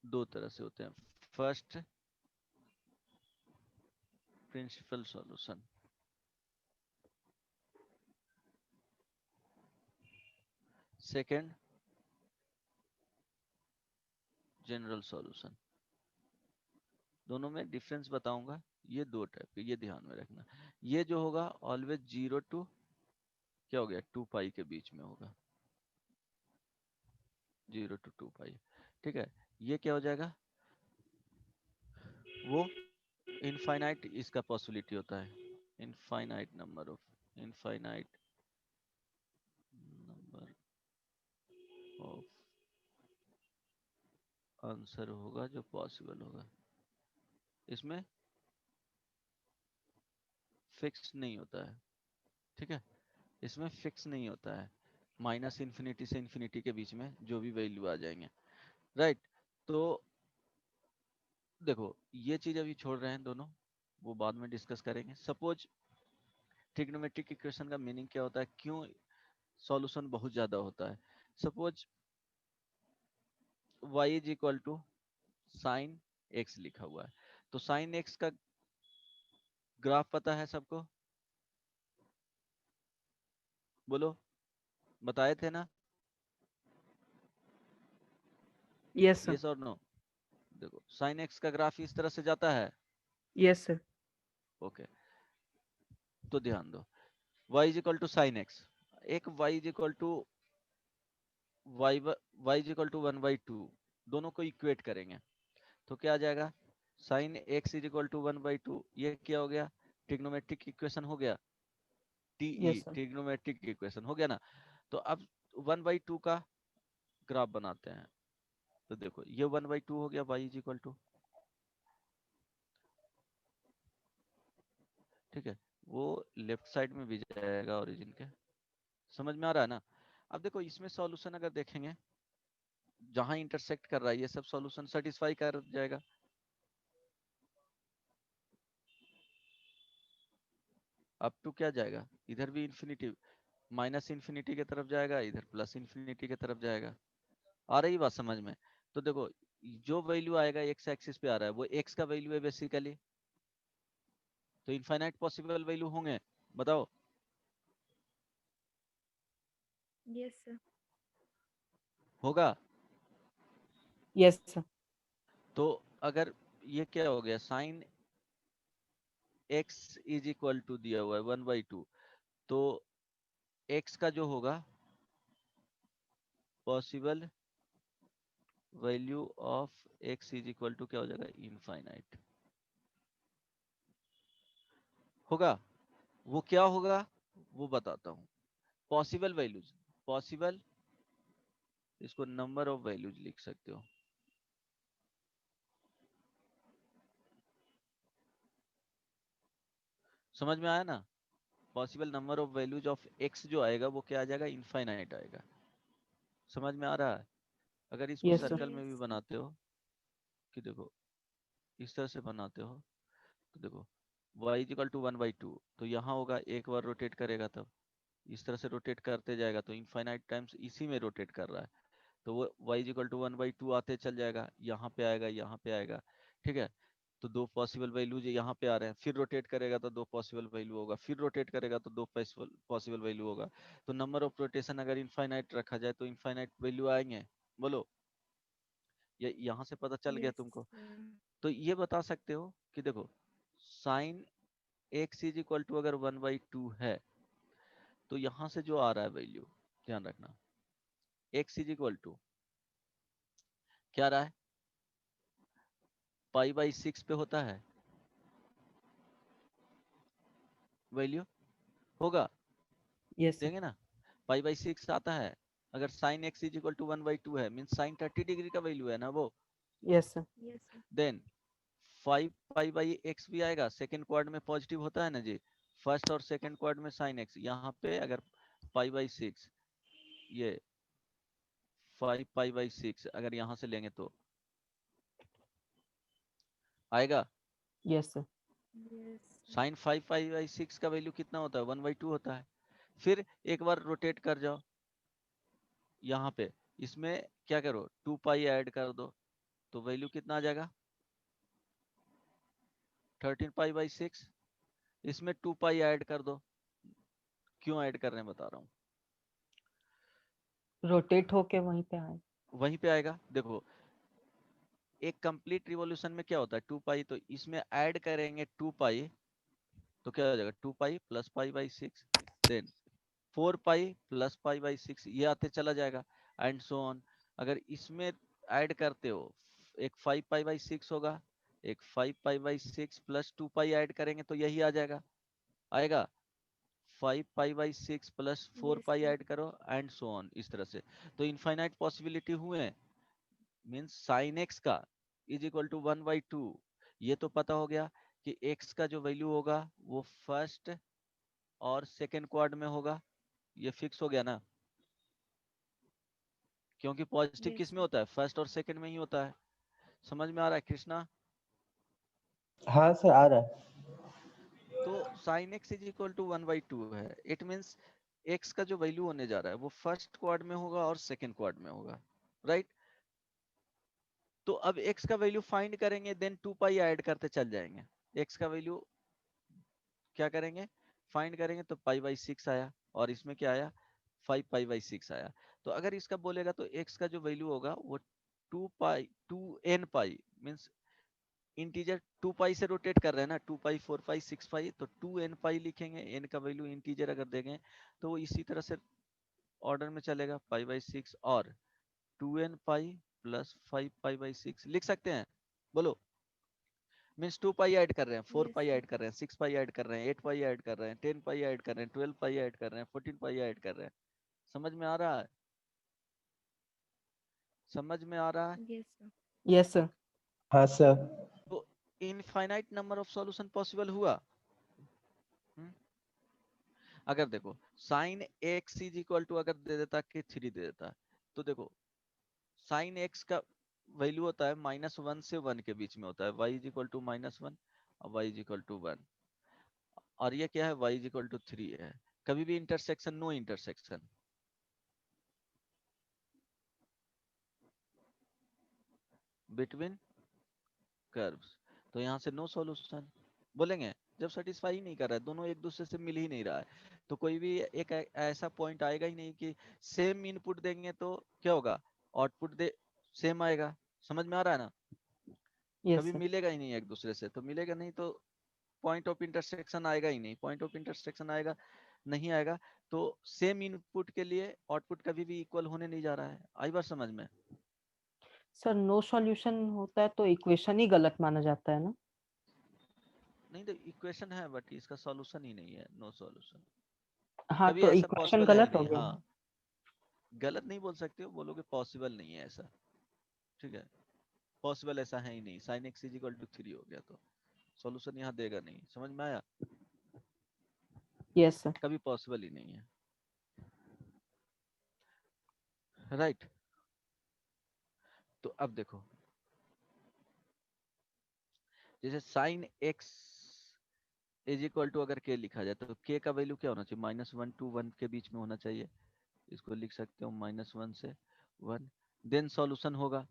दो तरह से होते हैं। First principle solution, second general solution. दोनों में डिफरेंस बताऊंगा। ये दो टाइप के, ये ध्यान में रखना। ये जो होगा ऑलवेज जीरो टू क्या हो गया, टू पाई के बीच में होगा, जीरो टू टू पाई। ठीक है, ये क्या हो जाएगा, वो इनफाइनाइट इसका पॉसिबिलिटी होता है, infinite number of infinite answer होगा जो पॉसिबल होगा। इसमें फिक्स नहीं होता है, ठीक है, इसमें फिक्स नहीं होता है, माइनस इन्फिनिटी से इन्फिनिटी के बीच में जो भी वैल्यू आ जाएंगे, राइट। तो देखो ये चीज अभी छोड़ रहे हैं दोनों, वो बाद में डिस्कस करेंगे। सपोज ट्रिग्नोमेट्रिक इक्वेशन का मीनिंग क्या होता है, क्यों सॉल्यूशन बहुत ज्यादा होता है। Suppose y is equal to sine x लिखा हुआ है, तो साइन x का ग्राफ पता है सबको, बोलो, बताए थे ना, यस सर। यस और नो। देखो साइन x का ग्राफ इस तरह से जाता है, यस सर। ओके, तो ध्यान दो y is equal to sine x, एक y is equal to y is equal to 1/2, दोनों को इक्वेट करेंगे तो क्या आ जाएगा, sine x is equal to 1/2, ये क्या हो गया, ट्रिग्नोमेट्रिक इक्वेशन हो गया, टीई यस सर। ट्रिग्नोमेट्रिक इक्वेशन हो गया ना। तो अब 1/2 का ग्राफ बनाते हैं, तो देखो ये 1/2 हो गया, y इज इक्वल टू, ठीक है, वो लेफ्ट साइड में भी जाएगा ओरिजिन के, समझ में आ रहा है ना। अब देखो इसमें सॉल्यूशन अगर देखेंगे, जहां इंटरसेक्ट कर रहा है ये सब सॉल्यूशन सेटिस्फाई कर जाएगा। अब टू क्या जाएगा, इधर भी इंफिनिटी, माइनस इंफिनिटी की तरफ जाएगा, इधर प्लस इंफिनिटी की तरफ जाएगा। आ रही बात समझ में। तो देखो जो वैल्यू आएगा एक्स एक्सिस पे आ रहा है वो एक्स का वैल्यू है बेसिकली, तो इनफाइनाइट पॉसिबल वैल्यू होंगे, बताओ। Yes sir. होगा। Yes sir. तो अगर ये क्या हो गया, sine x is equal to दिया हुआ है 1/2, तो एक्स का जो होगा possible value of x is equal to क्या हो जाएगा, इनफाइनाइट होगा। वो क्या होगा वो बताता हूँ, पॉसिबल वैल्यूज, पॉसिबल, इसको नंबर ऑफ वैल्यूज लिख सकते हो, समझ में आया ना। Possible number of values of x जो आएगा वो क्या आ जाएगा, इनफाइनाइट आएगा, समझ में आ रहा है। अगर इसको यस सर। सर्कल में भी यस। बनाते हो, कि देखो इस तरह से बनाते हो, तो देखो y इक्वल टू 1/2, तो यहाँ होगा एक बार रोटेट करेगा तब इस तरह से रोटेट करते जाएगा, तो इनफाइनाइट टाइम्स इसी में रोटेट कर रहा है, तो वो y इक्वल टू 1/2 आते चल जाएगा, यहाँ पे आएगा, यहाँ पे आएगा, ठीक है। तो दो पॉसिबल वैल्यूज यहाँ पे आ रहे हैं, फिर रोटेट करेगा तो दो पॉसिबल वैल्यू होगा, फिर रोटेट करेगा तो दो पॉसिबल वैल्यू होगा। तो नंबर ऑफ रोटेशन अगर इनफाइनाइट रखा जाए तो इनफाइनाइट वैल्यू आएंगे, बोलो, ये यहाँ से पता चल गया यस तुमको। सर। तो ये बता सकते हो कि देखो sine x is equal to अगर 1/2 है, तो यहाँ से जो आ रहा है वैल्यू, ध्यान रखना, एक्स इज इक्वल टू क्या आ रहा है, π/6 पे होता है वैल्यू, होगा, यस सर। देंगे ना, π/6 आता है। अगर sine x is equal to 1/2 है, मीन साइन 30 डिग्री का वैल्यू है ना वो, yes sir. Yes sir. Then 5π/x भी आएगा, सेकेंड क्वाड में पॉजिटिव होता है ना जी, फर्स्ट और सेकेंड क्वाड में साइन एक्स, यहाँ पे अगर π/6, ये 5π/6 अगर यहाँ से लेंगे तो आएगा, यस सर। यस। साइन 5π/6 का वैल्यू कितना होता है, 1/2 होता है। फिर एक बार रोटेट कर जाओ यहाँ पे, इसमें क्या करो 2π ऐड कर दो, तो वैल्यू कितना आ जाएगा 13π/6, इसमें 2π ऐड कर दो, क्यों ऐड कर रहे हैं बता रहा हूँ, रोटेट होके वहीं पे आए। वहीं पे आएगा। देखो एक कंप्लीट रिवॉल्यूशन में क्या होता है 2π, तो इसमें ऐड करेंगे 2π, तो क्या हो जाएगा 2π प्लस π/6, देन 4π प्लस π/6, ये आते चला जाएगा, एंड सो ऑन। अगर इसमें ऐड करते हो, एक 5π/6 होगा, एक 5π/6 प्लस 2π ऐड करेंगे तो यही आ जाएगा, आएगा 5π/6 प्लस यस 4π सर। ऐड करो एंड सो ऑन, इस तरह से। तो इनफाइनाइट पॉसिबिलिटी हुए हैं, मीन्स साइन एक्स का इज इक्वल टू 1/2। ये तो पता हो गया कि एक्स का जो वैल्यू होगा वो फर्स्ट और सेकेंड क्वाड में होगा, ये फिक्स हो गया ना, क्योंकि पॉजिटिव Yes, किस में sir. होता है, फर्स्ट और सेकेंड में ही होता है। समझ में आ रहा है कृष्णा? हाँ सर आ रहा है। तो sine x is equal to 1/2 है। इट मीन्स एक्स का जो वैल्यू होने जा रहा है वो फर्स्ट क्वाड में होगा और सेकेंड क्वाड में होगा, राइट? तो अब x का वैल्यू फाइंड करेंगे, देन 2 पाई ऐड करते चल जाएंगे। x का वैल्यू क्या करेंगे, फाइंड करेंगे, तो π/6 आया, और इसमें क्या आया, 5π/6 आया। तो अगर इसका बोलेगा तो x का जो वैल्यू होगा वो 2n पाई, मीन्स इंटीजर 2 पाई से रोटेट कर रहे हैं ना, 2 पाई 4 पाई 6 पाई, तो 2n पाई लिखेंगे। n का वैल्यू इंटीजर अगर देंगे तो वो इसी तरह से ऑर्डर में चलेगा, π/6 और 2n पाई प्लस 5π/6 लिख सकते हैं। बोलो, मीन्स 2 पाई ऐड कर रहे हैं, 4 Yes, पाई sir. ऐड कर रहे हैं, 6 पाई ऐड कर रहे हैं, 8 पाई ऐड कर रहे हैं, 10 पाई ऐड कर रहे हैं, 12 पाई ऐड कर रहे हैं, 14 पाई ऐड कर रहे हैं। समझ में आ रहा है? समझ में आ रहा है? Yes, sir. Yes sir. Okay. हाँ सर। तो infinite number of solution possible हुआ। हम्म? अगर देखो sine x is equal to अगर दे देता कि 3 दे देता, तो देखो साइन एक्स का वैल्यू होता है -1 से 1 के बीच में होता है, y इज इक्वल टू -1 और y इज इक्वल टू 1, और ये क्या है, y इज इक्वल टू 3 है। कभी भी intersection, no intersection between curves, तो यहाँ से नो सॉल्यूशन बोलेंगे। जब सेटिस्फाई ही नहीं कर रहा है, दोनों एक दूसरे से मिल ही नहीं रहा है, तो कोई भी एक ऐसा पॉइंट आएगा ही नहीं कि सेम इनपुट देंगे तो क्या होगा, आउटपुट दे सेम आएगा। समझ में आ रहा है ना? यस कभी सर। मिलेगा ही नहीं एक दूसरे से, तो मिलेगा नहीं तो पॉइंट ऑफ इंटरसेक्शन आएगा ही नहीं। पॉइंट ऑफ इंटरसेक्शन आएगा नहीं आएगा तो सेम इनपुट के लिए आउटपुट कभी भी इक्वल होने नहीं जा रहा है। आई बात समझ में? सर नो सॉल्यूशन होता है तो इक्वेशन ही गलत माना जाता है ना? नहीं, तो इक्वेशन है बट इसका सॉल्यूशन ही नहीं है, नो सॉल्यूशन। हाँ कभी तो ऐसा इक्वेशन पॉसिबल है ही गलत हो नहीं। गया। हाँ, गलत नहीं बोल सकते हो, बोलोगे पॉसिबल नहीं है ऐसा, ठीक है? पॉसिबल ऐसा है ही नहीं। Sine x is equal to 3 हो गया तो सॉल्यूशन यहाँ देगा नहीं। समझ में आया? Yes sir. कभी पॉसिबल ही नहीं है, राइट? तो अब देखो, जैसे sine x is equal to अगर के लिखा जाए तो के का वैल्यू क्या होना चाहिए, -1 to 1 के बीच में होना चाहिए। इसको लिख सकते हो -1 से 1, देन सॉल्यूशन होगा।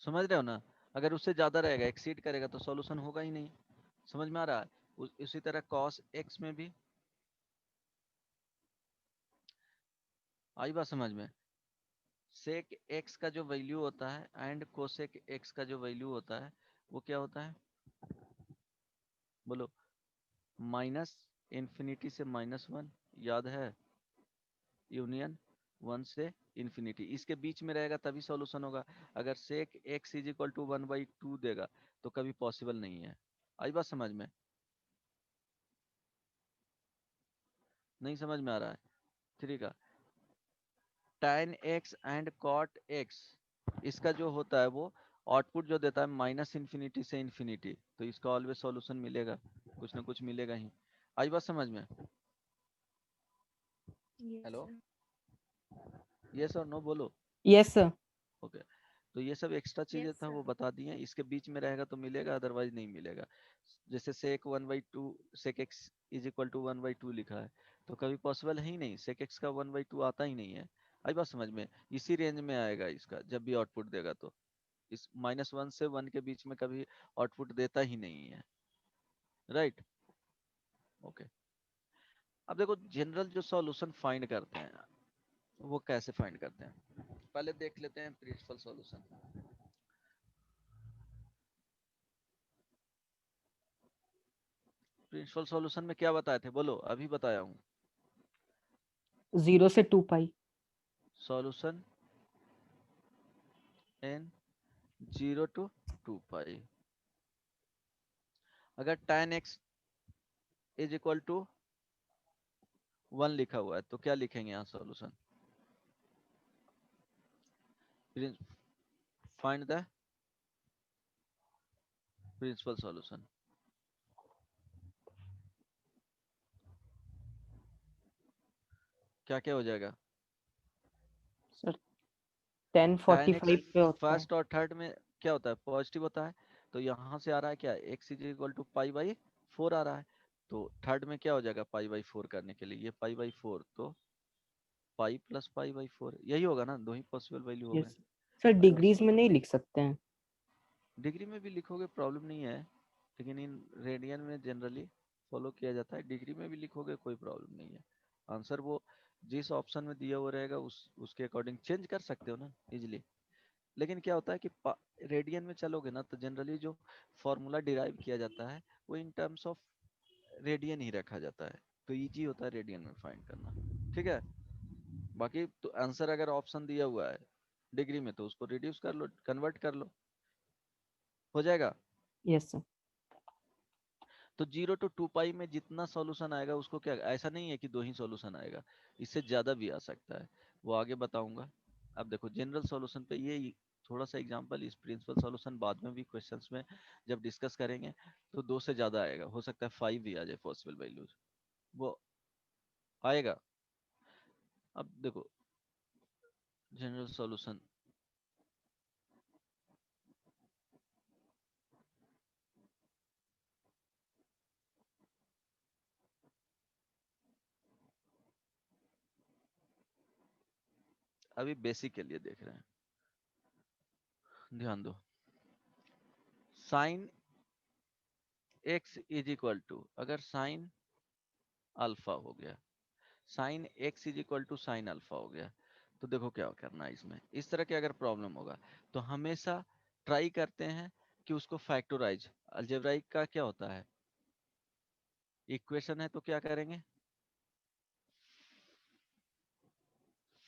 समझ रहे हो ना? अगर उससे ज्यादा रहेगा, एक्सीड करेगा, तो सॉल्यूशन होगा ही नहीं। समझ में आ रहा है? उसी तरह cos x में भी आई बात समझ में, sec x का जो वैल्यू होता है एंड cosec x का जो वैल्यू होता है वो क्या होता है, बोलो? -∞ से -1, याद है? यूनियन 1 से इंफिनिटी, इसके बीच में रहेगा तभी सॉल्यूशन होगा। अगर sec x is equal to 1/2 देगा तो कभी पॉसिबल नहीं है। आई बात समझ में? नहीं समझ में आ रहा है? 3 का tan x and cot x, इसका जो होता है वो आउटपुट जो देता है -∞ से इंफिनिटी, तो इसका ऑलवेज सॉल्यूशन मिलेगा, कुछ ना कुछ मिलेगा ही। आई बात समझ में? Yes, hello, sir. यस और नो बोलो। Yes sir. ओके, तो ये सब एक्स्ट्रा चीजें Yes, था sir. वो बता दिए। इसके बीच में रहेगा तो मिलेगा, अदरवाइज नहीं मिलेगा। जैसे sec 1/2, sec x is equal to 1/2 लिखा है, तो कभी पॉसिबल है ही नहीं, sec x का 1/2 आता ही नहीं है। आई बात समझ में? इसी रेंज में आएगा इसका जब भी आउटपुट देगा, तो इस -1 से 1 के बीच में कभी आउटपुट देता ही नहीं है, राइट? ओके, अब देखो जनरल जो सॉल्यूशन फाइंड करते हैं वो कैसे फाइंड करते हैं, पहले देख लेते हैं प्रिंसिपल सॉल्यूशन। प्रिंसिपल सॉल्यूशन में क्या बताए थे, बोलो? अभी बताया हूँ। 0 से 2 pi. Solution n 0 to 2 pi. अगर tan x is equal to 1 लिखा हुआ है तो क्या लिखेंगे यहाँ solution? Find the principal solution. क्या क्या हो जाएगा? सर tan 1045 x पे होता है। फर्स्ट और थर्ड में क्या होता है? पॉजिटिव होता है। तो यहाँ से आ रहा है क्या? x is equal to pi by 4 आ रहा है। तो थर्ड में क्या हो जाएगा पाई बाई 4 करने के लिए? ये पाई बाई 4 तो पाई प्लस पाई बाई 4 यही होगा ना? दो ही पॉसिबल वैल्यू हो गए। Yes sir, pi by degrees में नहीं लिख सकते हैं? डिग्री में भी लिखोगे प्रॉब्लम नहीं है, लेकिन इन रेडियन में जनरली फॉलो किया जाता है। डिग्री में भी लिखोगे कोई प्रॉब्लम नहीं है। आंसर वो जिस ऑप्शन में दिया हुआ रहेगा उसके अकॉर्डिंग चेंज कर सकते हो ना इजीली। लेकिन क्या होता है कि रेडियन में चलोगे ना तो जनरली जो फॉर्मूला डिराइव किया जाता है वो इन टर्म्स ऑफ रेडियन ही रखा जाता है, तो इजी होता है रेडियन में फाइंड करना। ठीक है, बाकी तो आंसर अगर ऑप्शन दिया हुआ है डिग्री में तो उसको रिड्यूस कर लो, कन्वर्ट कर लो, हो जाएगा। Yes sir. तो 0 to 2 पाई में जितना सॉल्यूशन आएगा उसको क्या, ऐसा नहीं है कि दो ही सॉल्यूशन आएगा, इससे ज्यादा भी आ सकता है, वो आगे बताऊंगा। अब देखो जनरल सॉल्यूशन पे ये थोड़ा सा एग्जांपल, इस प्रिंसिपल सॉल्यूशन बाद में भी क्वेश्चंस में जब डिस्कस करेंगे तो 2 से ज्यादा आएगा, हो सकता है 5 भी आ जाए पॉसिबल वैल्यूज, वो आएगा। अब देखो जनरल सॉल्यूशन अभी बेसिक के लिए देख रहे हैं, ध्यान दो। Sine x is equal to, अगर साइन अल्फा हो गया, sine x is equal to sine alpha हो गया, तो देखो क्या करना है इसमें। इस तरह के अगर प्रॉब्लम होगा तो हमेशा ट्राई करते हैं कि उसको फैक्टराइज, अलजेब्राइक का क्या होता है, इक्वेशन है तो क्या करेंगे,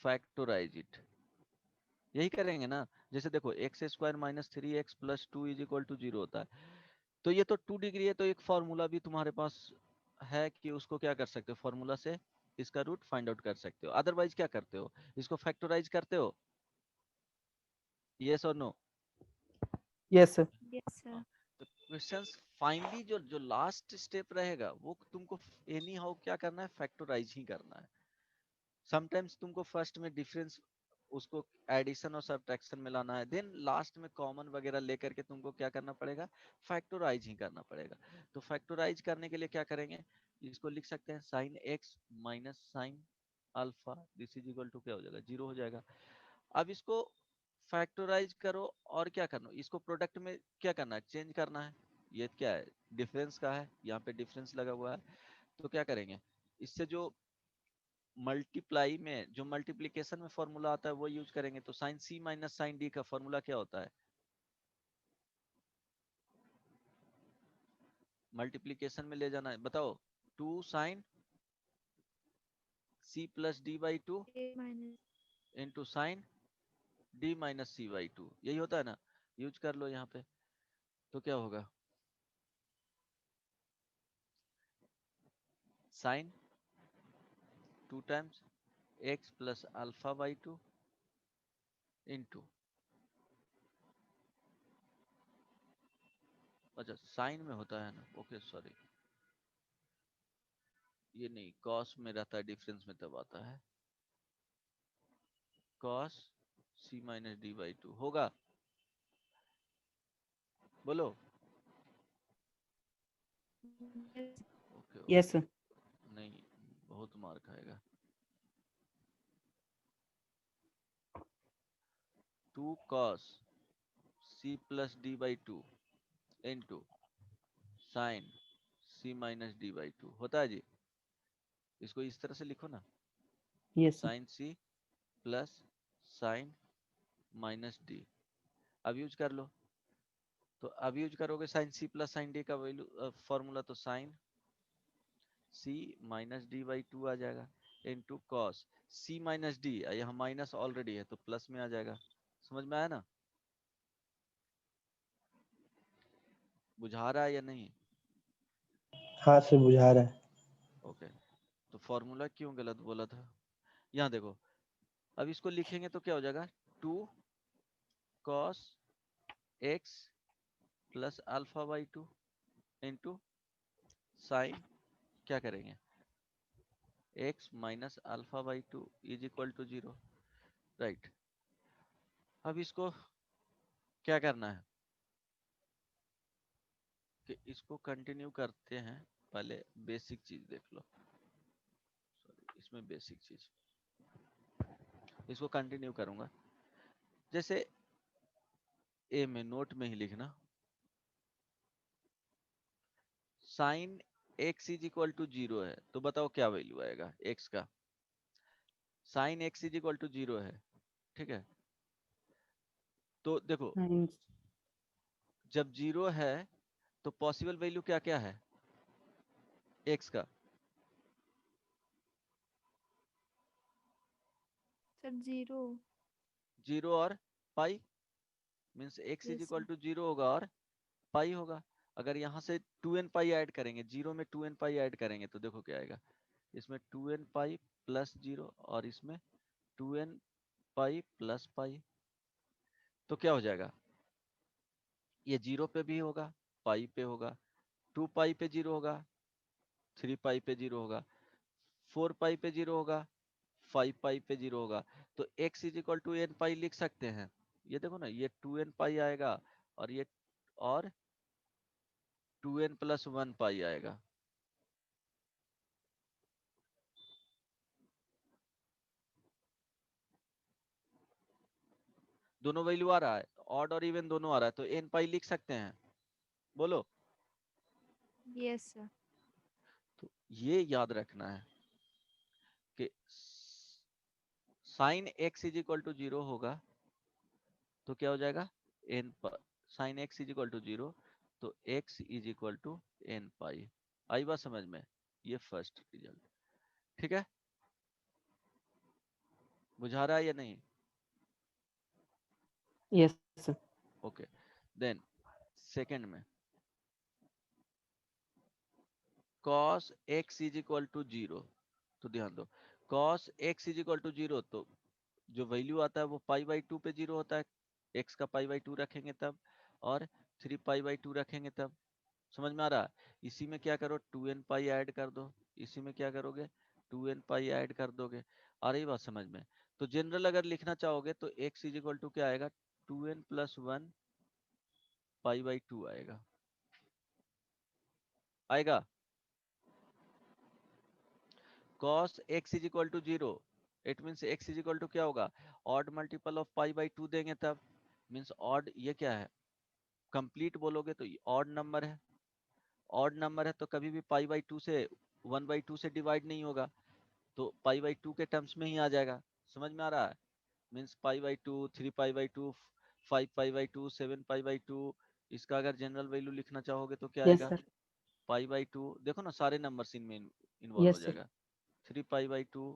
फैक्टराइज इट, यही करेंगे ना। जैसे देखो x square minus 3x plus 2 is equal to 0 होता है, तो ये तो 2 डिग्री है, तो एक फॉर्मूला भी तुम्हारे पास है कि उसको क्या कर सकते हो, फॉर्मूला से इसका रूट फाइंड आउट कर सकते हो। अदरवाइज क्या करते हो, इसको फैक्टराइज करते हो, यस और no? Yes sir. Yes, sir. हाँ, तो क्वेश्चंस फाइनली जो जो लास्ट स्टेप रहेगा वो तुमको एनी हाउ क्या करना है, फैक्टराइज ही करना है। समटाइम्स तुमको फर्स्ट में डिफरेंस उसको एडिशन और सब्ट्रैक्शन में लाना है, देन लास्ट में कॉमन वगैरह लेकर के तुमको क्या करना पड़ेगा, फैक्टराइज ही करना पड़ेगा। तो फैक्टराइज करने के लिए क्या करेंगे, इसको लिख सकते हैं sine x minus sine alpha, this is equal to क्या हो जाएगा, 0 हो जाएगा। अब इसको फैक्टराइज करो और क्या करना, इसको प्रोडक्ट में क्या करना है, चेंज करना है। ये क्या है, डिफरेंस का है, यहाँ पे डिफरेंस लगा हुआ है, तो क्या करेंगे, इससे जो मल्टीप्लाई में जो मल्टीप्लीकेशन में फॉर्मूला आता है वो यूज करेंगे। तो साइन सी माइनस साइन डी का फॉर्मूला क्या होता है, मल्टीप्लीकेशन में ले जाना है, बताओ, 2 sine c plus d by 2 A minus into sine d minus c by 2, यही होता है ना, यूज कर लो यहाँ पे। तो क्या होगा, sine 2 times x plus alpha by 2 into, अच्छा साइन में होता है ना, ओके सॉरी, ये नहीं कॉस में रहता है, डिफरेंस में तब आता है, cos c minus d by 2 होगा, बोलो। yes, okay yes okay, sir. नहीं बहुत मार खाएगा। 2 cos c plus d by 2 into sine c minus d by 2 होता है जी। इसको इस तरह से लिखो ना, yes sir. Sine c plus sine minus d, अब यूज कर लो। तो अब यूज करोगे sine c plus sine d का वैल्यू फॉर्मूला, तो sine c minus d by 2 आ जाएगा into cos c minus d, यहाँ माइनस ऑलरेडी है तो प्लस में आ जाएगा। समझ में आया ना, बुझा रहा है या नहीं? हाँ सर बुझा रहा है। ओके, तो फॉर्मूला क्यों गलत बोला था? यहाँ देखो, अब इसको लिखेंगे तो क्या हो जाएगा, 2 cos x plus alpha by 2 into sine, क्या करेंगे, x minus alpha by 2 is equal to 0, right. अब इसको क्या करना है कि इसको कंटिन्यू करते हैं, पहले बेसिक चीज देख लो, सॉरी इसमें बेसिक चीज, इसको कंटिन्यू करूंगा। जैसे ए में नोट में ही लिखना, sine x is equal to 0 है, तो बताओ क्या वैल्यू आएगा x का। Sine x is equal to 0 है, ठीक है, तो देखो Sin जब 0 है तो पॉसिबल वैल्यू क्या क्या है x का, सर 0। 0 और pi, means x is yes equal sir. To 0 होगा और पाई होगा। अगर यहाँ से 2n पाई ऐड करेंगे, 0 में 2n पाई ऐड करेंगे तो देखो क्या आएगा, इसमें 2n पाई प्लस 0 और इसमें 2n पाई प्लस पाई, तो क्या हो जाएगा, ये 0 पे भी होगा, पाई पे होगा, 2 पाई पे 0 होगा, 3 पाई पे 0 होगा, 4 पाई पे 0 होगा, 5 पाई पे 0 होगा। तो x is equal to n pi लिख सकते हैं। ये देखो ना, ये 2n पाई आएगा और ये और 2n प्लस 1 पाई आएगा। दोनों वैल्यू आ रहा है, ऑड और इवन दोनों आ रहा है, तो n पाई लिख सकते हैं, बोलो। Yes sir. तो ये याद रखना है कि sine x is equal to 0 होगा तो क्या हो जाएगा, n sine x is equal to 0, तो x is equal to n pi. आई बात समझ में, ये फर्स्ट रिजल्ट, ठीक है, बुझा रहा है या नहीं? yes sir. Okay, then second में cos x is equal to 0, तो ध्यान दो, cos x is equal to 0, तो जो वैल्यू आता है वो पाई बाई 2 पे 0 होता है, x का पाई बाई 2 रखेंगे तब, और 3 पाई बाई 2 रखेंगे तब। समझ में आ रहा है? इसी में क्या करो, 2n पाई ऐड कर दो, इसी में क्या करोगे, 2n पाई ऐड कर दोगे। आ रही बात समझ में? तो जनरल अगर लिखना चाहोगे तो x इज इक्वल टू क्या आएगा, 2n प्लस 1 पाई बाई 2 आएगा, आएगा। cos x is equal to 0, it means x is equal to क्या होगा, odd multiple of pi by 2 देंगे तब, मीन्स ऑड, ये क्या है, कंप्लीट बोलोगे तो ऑड नंबर है, ऑड नंबर है तो कभी भी पाई बाई 2 से 1 बाई 2 से डिवाइड नहीं होगा, तो पाई बाई 2 के टर्म्स में ही आ जाएगा। समझ में आ रहा है? Means pi by 2, 3 pi by 2, 5 pi by 2, 7 pi by 2, इसका अगर जनरल वैल्यू लिखना चाहोगे तो क्या yes आएगा, sir. पाई बाई 2, देखो ना सारे नंबर्स इनमें इन्वॉल्व हो yes sir. जाएगा, 3 पाई बाई 2,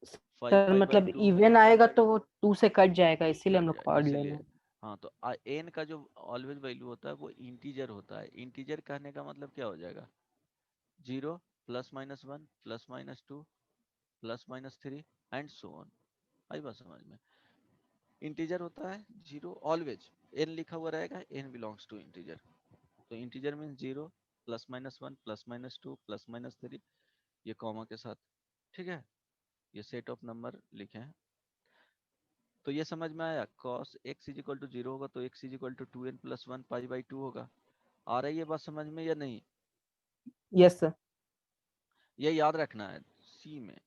5 सर पाई बाई मतलब 2, इवन आएगा तो वो 2 से कट जाएगा, इसीलिए हम कट लोग जाए को ऑड लेना इसीलिए। है। हाँ, तो n का जो ऑलवेज वैल्यू होता है वो इंटीजर होता है। इंटीजर कहने का मतलब क्या हो जाएगा, 0 plus minus 1 plus minus 2 plus minus 3 and so on. आई बात समझ में? इंटीजर होता है 0 ऑलवेज, n लिखा हुआ रहेगा, n बिलोंग्स टू इंटीजर, तो integer mean 0 plus minus 1 plus minus 2 plus minus 3, ये कॉमा के साथ, ठीक है, ये सेट ऑफ नंबर लिखे हैं। तो ये समझ में आया, cos x is equal to 0 होगा तो x is equal to 2n plus 1 pi by 2 होगा। आ रही है बात समझ में या नहीं? yes sir. ये याद रखना है, सी में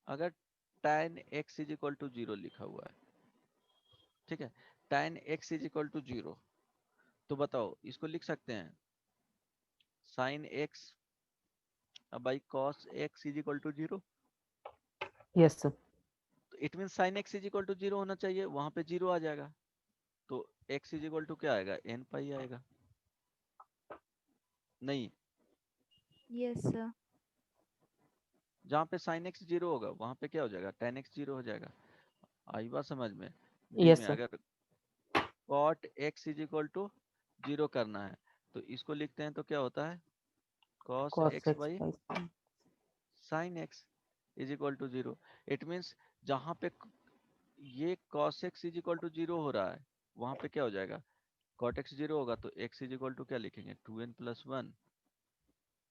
अगर tan x is equal to 0 लिखा हुआ है, ठीक है, tan x is equal to 0, तो बताओ इसको लिख सकते हैं sin x by cos x is equal to 0, yes sir. तो it mean sin x is equal to 0 होना चाहिए, वहां पे 0 आ जाएगा, तो x इज इक्वल टू क्या आएगा, n पाई आएगा, नहीं, यस सर। जहाँ पे sin x 0 होगा वहां पे क्या हो जाएगा, tan x 0 हो जाएगा। आई बात समझ में? डी yes में sir. अगर cot x is equal to 0 करना है तो इसको लिखते हैं तो क्या होता है, cos cos x x by by sin. sin x is equal to 0। It means जहां पे ये cos x is equal to 0 हो रहा है, वहां पे क्या हो जाएगा, cot x 0 होगा तो x इज इक्वल टू क्या लिखेंगे, 2n plus 1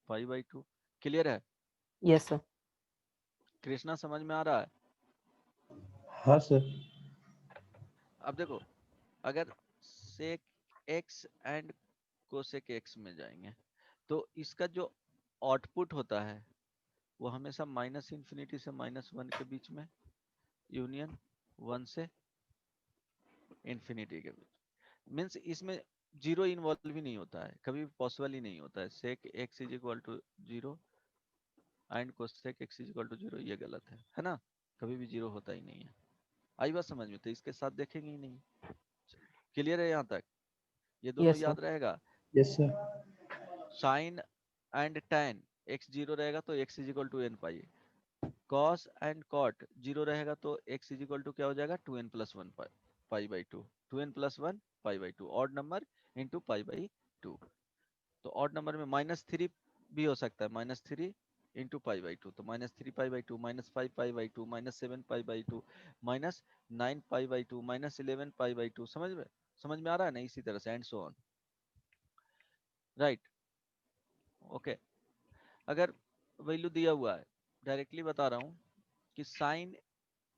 pi by 2। Clear है? Yes, sir. कृष्णा समझ में आ रहा है? हाँ सर। अब देखो, अगर sec x and cosec x में जाएंगे तो इसका जो आउटपुट होता है वो हमेशा माइनस इंफिनिटी से माइनस 1 के बीच में, यूनियन 1 से इंफिनिटी के बीच। मीन्स इसमें जीरो इन्वॉल्व ही नहीं होता है, कभी पॉसिबल ही नहीं होता है। sec x is equal to 0 and cosec x is equal to 0, ये गलत है ना? कभी भी जीरो होता ही नहीं है। आई बात समझ में? तो इसके साथ देखेंगे ही नहीं। क्लियर है यहाँ तक? ये दोनों Yes, sir. याद रहेगा। Yes sir. Sine and tan x 0 रहेगा तो x is equal to n pi, cos and cot 0 रहेगा तो x इज इक्वल टू क्या हो जाएगा, 2n plus 1 pi by 2, 2n plus 1 pi by 2, odd number into pi by 2। तो odd number में -3 भी हो सकता है, -3 इंटू पाई बाई 2, तो -3 पाई by 2, -5 pi by 2, -7 pi by 2, -9 pi by 2, -11 pi by 2। समझ में आ रहा है ना? इसी तरह से and so on, right? Okay. अगर वैल्यू दिया हुआ है, डायरेक्टली बता रहा हूँ कि sine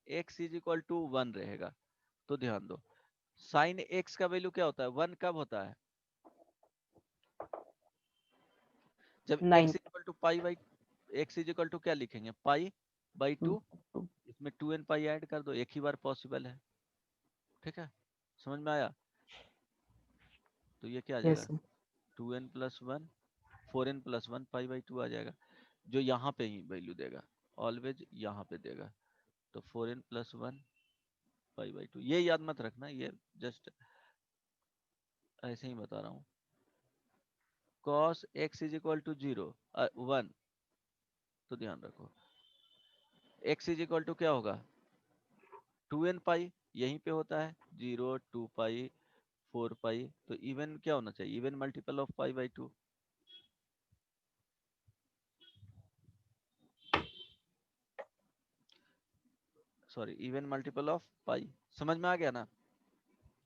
x is equal to 1 रहेगा, तो ध्यान दो साइन x का वैल्यू क्या होता है, 1 कब होता है, जब x 9. Is equal to pi by, x is equal to क्या लिखेंगे, पाई बाई 2, 2. इसमें 2n पाई ऐड कर दो, एक ही बार पॉसिबल है। ठीक है, समझ में आया? तो ये क्या आ Yes, जाएगा, sir. 2n plus 1, 4n plus 1 pi by 2 आ जाएगा, जो यहाँ पे ही वैल्यू देगा, ऑलवेज यहाँ पे देगा। तो 4n प्लस 1 पाई बाई 2, ये याद मत रखना, ये जस्ट ऐसे ही बता रहा हूँ। cos x is equal to 1, तो ध्यान रखो x इज इक्वल टू क्या होगा, 2n पाई, यहीं पे होता है 0, 2 पाई, 4 पाई, तो इवन क्या होना चाहिए, even multiple of pi by 2। Sorry, even multiple of pi. समझ में आ गया ना?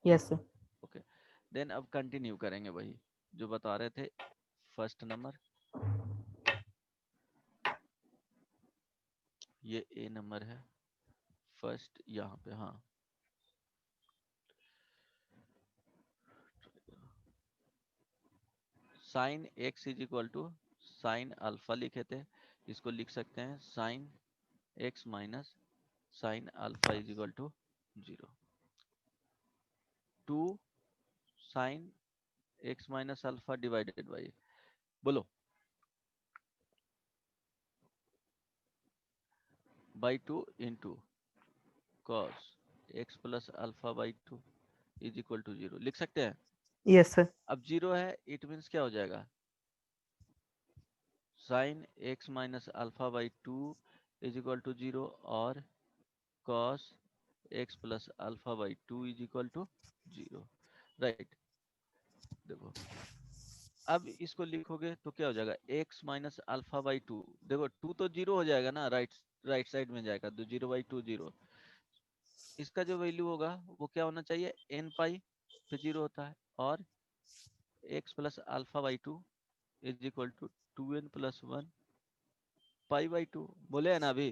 Yes, sir. ओके, देन अब कंटिन्यू करेंगे वही जो बता रहे थे, फर्स्ट नंबर, ये ए नंबर है फर्स्ट, यहाँ पे हाँ sine x is equal to sine alpha लिखे थे, इसको लिख सकते हैं sine x minus sine alpha is equal to 0, 2 sine x minus alpha divided by, बोलो, by 2 into cos x plus alpha by 2 is equal to 0, लिख सकते हैं। Yes, sir. अब 0 है, इट मीन्स क्या हो जाएगा, sine x minus alpha by 2 is equal to 0 और cos x plus alpha by 2 is equal to 0, right? देखो अब इसको लिखोगे तो क्या हो जाएगा, x माइनस अल्फा बाई 2, देखो 2 तो 0 हो जाएगा ना, राइट साइड में जाएगा तो 0 बाई 2 0, इसका जो वैल्यू होगा वो क्या होना चाहिए, n पाई पे 0 होता है, और x plus alpha by 2 is equal to 2n plus 1 pi by 2। बोले है ना अभी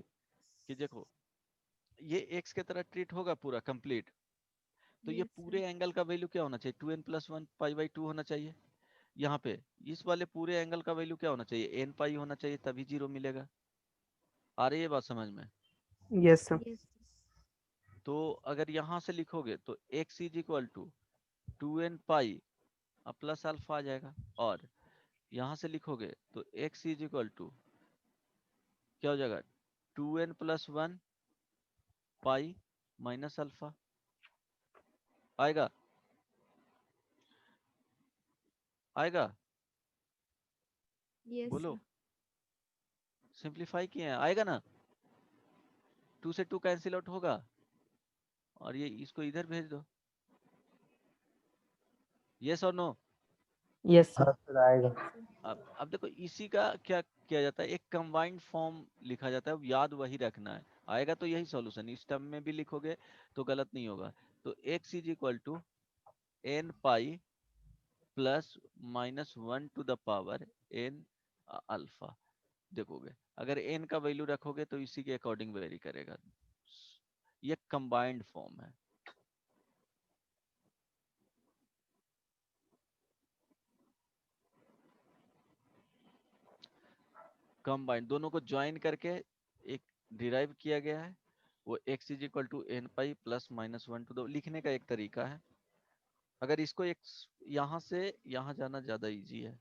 कि देखो ये x के तरह ट्रीट होगा पूरा कंप्लीट, तो ये Yes, sir. पूरे एंगल का वैल्यू क्या होना चाहिए, 2n प्लस 1 पाई बाई 2 होना चाहिए। यहाँ पे इस वाले पूरे एंगल का वैल्यू क्या होना चाहिए, n पाई होना चाहिए, तभी 0 मिलेगा। आ रही है बात समझ में? Yes, sir. Yes, तो अगर यहाँ से लिखोगे तो x is equal to 2n pi plus alpha आ जाएगा, और यहाँ से लिखोगे तो x इज इक्वल टू क्या हो जाएगा, 2n plus 1 pi minus alpha आएगा, आएगा? yes, बोलो, sir. सिंप्लीफाई किए हैं, आएगा ना? 2 से 2 कैंसिल आउट होगा, और ये इसको इधर भेज दो, यस और नो? Yes sir. हाँ सर आएगा। Yes, sir. अब देखो इसी का क्या किया जाता है, एक कंबाइंड फॉर्म लिखा जाता है, अब याद वही रखना है, आएगा तो यही सॉल्यूशन, इस टर्म में भी लिखोगे तो गलत नहीं होगा। तो x is equal to n pi plus minus 1 to the power n alpha. देखोगे अगर n का वैल्यू रखोगे तो इसी के अकॉर्डिंग वेरी करेगा, ये कंबाइंड फॉर्म है। कंबाइंड दोनों को ज्वाइन करके एक डिराइव किया गया है, वो x is equal to n pi plus minus 1 to the, लिखने का एक तरीका है। अगर इसको एक यहाँ से यहाँ जाना ज्यादा इजी है,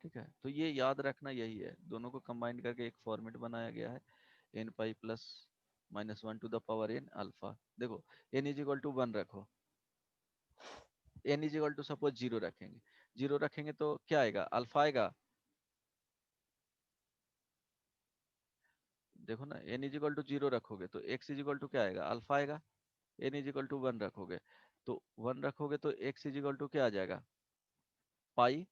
ठीक है, तो ये याद रखना यही है, दोनों को कंबाइन करके एक फॉर्मेट बनाया गया है, n pi plus minus 1 to the power n alpha. देखो एन इज इक्वल टू 1 रखो, n is equal to suppose 0 रखेंगे, 0 रखेंगे तो क्या आएगा, अल्फा आएगा। देखो ना एन इज इक्वल टू 0 रखोगे तो एक्स इज इक्वल टू क्या आएगा, अल्फा आएगा। एन इज इक्वल टू 1 रखोगे तो 1 रखोगे तो एक्स इज इक्वल टू क्या आ जाएगा, पाई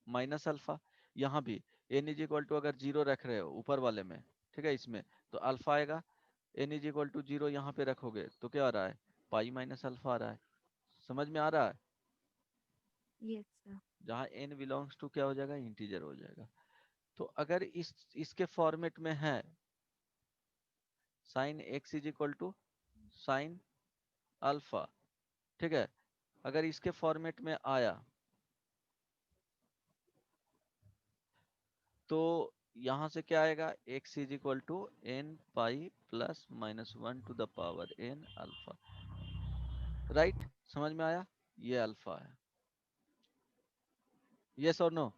माइनस अल्फा। यहाँ भी एन इज इक्वल टू अगर 0 रख रहे हो ऊपर वाले में, ठीक है, इसमें तो अल्फा आएगा। एन इज इक्वल टू 0 यहाँ पे रखोगे तो क्या आ रहा है, पाई माइनस अल्फा आ रहा है। समझ में आ रहा है, Yes, sir. जहाँ एन बिलोंग्स टू क्या हो जाएगा, इंटीजर हो जाएगा। तो अगर इसके फॉर्मेट में है sine x is equal to sine alpha, ठीक है, अगर इसके फॉर्मेट में आया तो यहां से क्या आएगा, x is equal to n pi plus minus 1 to the power n alpha. Right, समझ में आया, ये अल्फा है। यस और नो।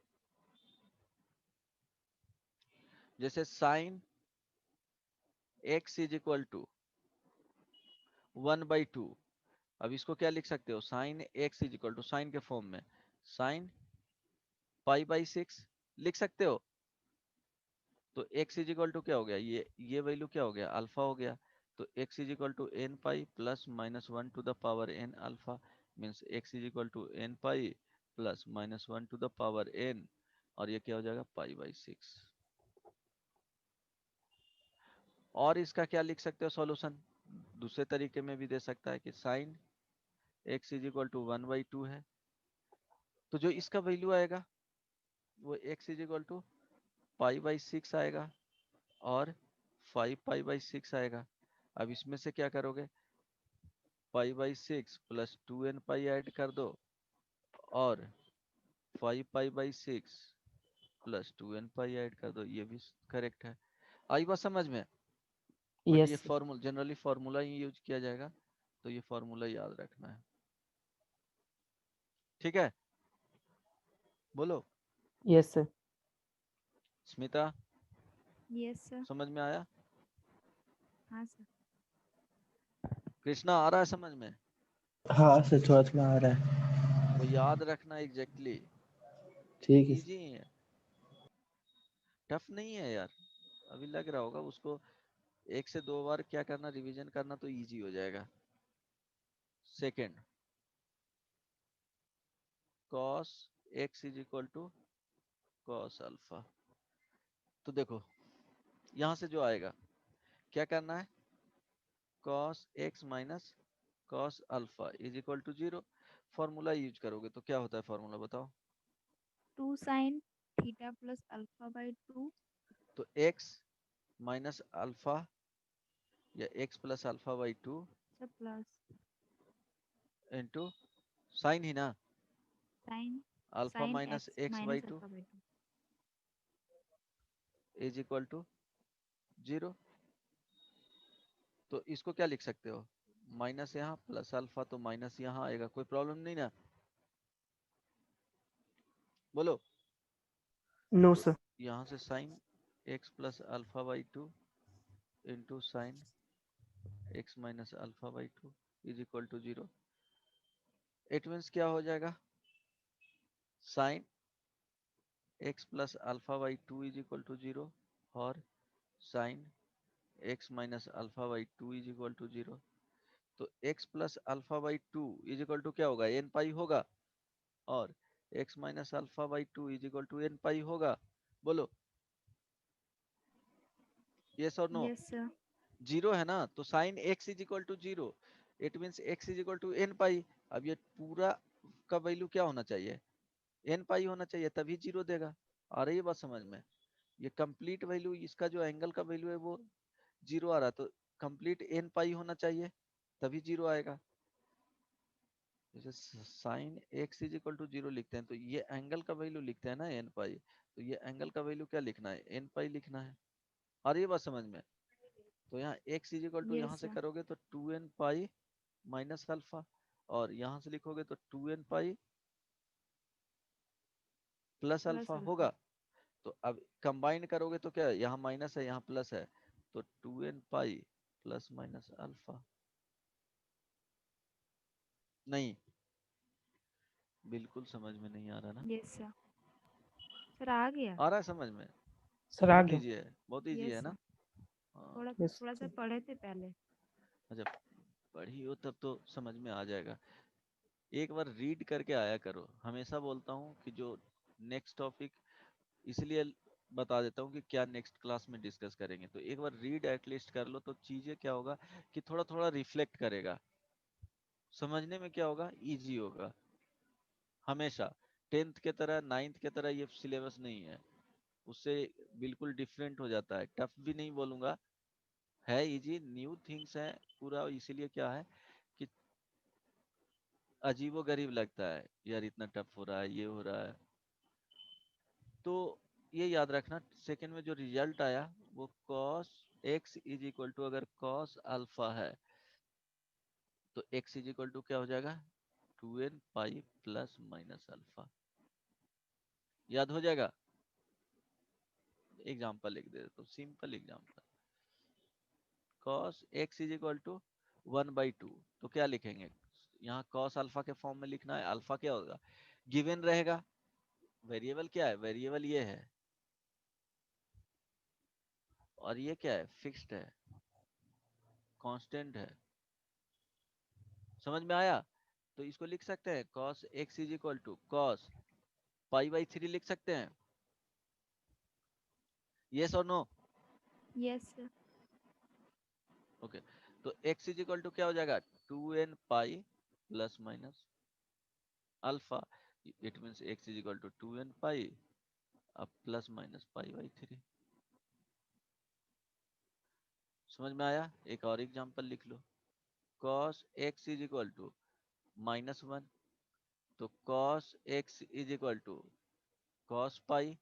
जैसे sine x is equal to 1/2, अब इसको क्या लिख सकते हो, sine x is equal to sine के फॉर्म में साइन पाई/6 लिख सकते हो। तो x इज इक्वल टू क्या हो गया, ये वैल्यू क्या हो गया, अल्फा हो गया। तो x is equal to n pi plus minus 1 to the power n alpha, means x is equal to n pi plus minus 1 to the power n, और ये क्या हो जाएगा, पाई/6। और इसका क्या लिख सकते हो सॉल्यूशन, दूसरे तरीके में भी दे सकता है कि sine x is equal to 1/2 है, तो जो इसका वैल्यू आएगा वो x इज इक्वल टू पाई/6 आएगा और 5 पाई/6 आएगा। अब इसमें से क्या करोगे, पाई/6 प्लस 2n पाई ऐड कर दो और 5 पाई/6 प्लस 2n पाई ऐड कर दो, ये भी करेक्ट है। आई बात समझ में, बट ये यस फॉर्मूला जनरली फॉर्मूला ही यूज किया जाएगा, तो ये फॉर्मूला याद रखना है, ठीक है। बोलो yes sir. Smita, Yes, sir. समझ में आया, हाँ sir. कृष्णा आ रहा है समझ में, हाँ सर थोड़ा थोड़ा आ रहा है। वो याद रखना एग्जैक्टली, ठीक है। इजी है, टफ नहीं है यार। अभी लग रहा होगा उसको, 1 से 2 बार क्या करना, रिवीजन करना तो इजी हो जाएगा। Second, cos x is equal to cos alpha. तो देखो यहां से जो आएगा क्या करना है, cos x minus cos alpha is equal to 0, formula use करोगे तो क्या होता है, फॉर्मूला बताओ। 2 sin theta plus alpha by 2. तो x माइनस अल्फा या x प्लस अल्फा/2 So plus इंटू साइन ही ना, sin alpha sin minus x x by minus two alpha by 2. Is equal to 0। तो इसको क्या लिख सकते हो, माइनस यहाँ प्लस अल्फा, तो माइनस यहाँ आएगा, कोई प्रॉब्लम नहीं ना, बोलो। नो तो सर। यहाँ से साइन x प्लस अल्फा/2 इंटू साइन x माइनस अल्फा/2 is equal to 0। It means क्या हो जाएगा, साइन x प्लस अल्फा/2 इज इक्वल टू 0 और साइन x माइनस अल्फा/2 इज इक्वल टू 0। तो x प्लस अल्फा/2 इज इक्वल टू क्या होगा, n पाई होगा, और x minus alpha by 2 is equal to n pi होगा? बोलो यस और नो? Yes, sir. जीरो है ना, तो sine x is equal to zero, it means x is equal to n pi. अब ये पूरा का वैल्यू क्या होना चाहिए? n पाई होना चाहिए, तभी जीरो देगा। आ रही है बात समझ में? ये कंप्लीट वैल्यू, इसका जो एंगल का वैल्यू है वो जीरो आ रहा है, तो कंप्लीट n पाई होना चाहिए, तभी जीरो आएगा। जैसे sine x is equal to zero लिखते हैं, तो ये एंगल का वैल्यू लिखते हैं ना n पाई, तो ये एंगल का वैल्यू क्या लिखना है? n पाई लिखना है। आ रही है बात समझ में? तो यहाँ x इज इक्वल टू यहाँ Yes, से sir. करोगे तो 2n पाई माइनस अल्फा, और यहाँ से लिखोगे तो 2n pi plus Plus alpha alpha. होगा। तो अब कंबाइन करोगे तो क्या है? यहाँ माइनस है, यहाँ प्लस है, तो 2n pi plus minus alpha. नहीं, बिल्कुल समझ में नहीं आ रहा ना? Yes, sir. Sir, आ गया? आ रहा है समझ में? सर आ बहुत गया। इजी है, बहुत इजी Yes, है sir. ना? हाँ, थोड़ा यस थोड़ा सा पढ़े थे पहले। अच्छा पढ़ी हो तब तो समझ में आ जाएगा। एक बार रीड करके आया करो। हमेशा बोलता हूँ कि जो नेक्स्ट टॉपिक, इसलिए बता देता हूँ कि क्या नेक्स्ट क्लास में डिस्कस करेंगे, तो एक बार रीड एटलीस्ट कर लो, तो चीजें क्या होगा कि थोड़ा थोड़ा रिफ्लेक्ट करेगा, समझने में क्या होगा, इजी होगा। हमेशा 10th के तरह 9th के तरह ये सिलेबस नहीं है, उससे बिल्कुल डिफरेंट हो जाता है। टफ भी नहीं बोलूंगा, है इजी, न्यू थिंग्स है पूरा, इसीलिए क्या है कि अजीबो गरीब लगता है यार, इतना टफ हो रहा है, ये हो रहा है। तो ये याद रखना, सेकंड में जो रिजल्ट आया वो cos x is equal to, अगर cos अल्फा है तो x इज इक्वल टू क्या हो जाएगा? 2n pi plus minus alpha. याद हो जाएगा? एग्जाम्पल लिख दे तो simple example, cos x is equal to 1/2, तो क्या लिखेंगे? यहाँ cos अल्फा के फॉर्म में लिखना है। अल्फा क्या होगा? गिवन रहेगा। वेरिएबल क्या है? वेरिएबल ये है, और ये क्या है? फिक्स्ड है, कांस्टेंट है। समझ में आया? तो इसको लिख सकते हैं cos x is equal to cos π/3 लिख सकते हैं। यस और नो? Yes, sir. ओके, तो x इज इक्वल टू क्या हो जाएगा? 2n pi plus minus alpha, it means x is equal to 2n pi अब प्लस माइनस π/3। समझ में आया? एक और एग्जांपल लिख लो, cos x is equal to -1, तो cos x is equal to cos pi,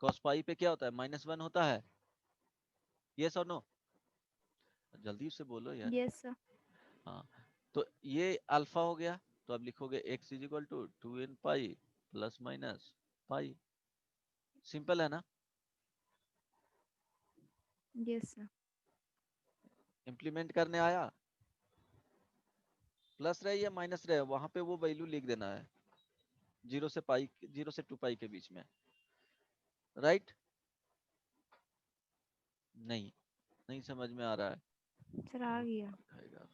cos pi पे क्या होता है? -1 होता है। यस और नो? जल्दी से बोलो यार। Yes, sir. हाँ, तो ये अल्फा हो गया, तो अब लिखोगे x is equal to 2n pi plus minus pi. Simple है ना? Yes, sir. इम्प्लीमेंट करने आया? प्लस रहे या माइनस रहे, वहां पे वो वैल्यू लिख देना है, 0 से 2 पाई के बीच में, राइट? नहीं, नहीं समझ में आ रहा है? Sir, आ गया. खाएगा,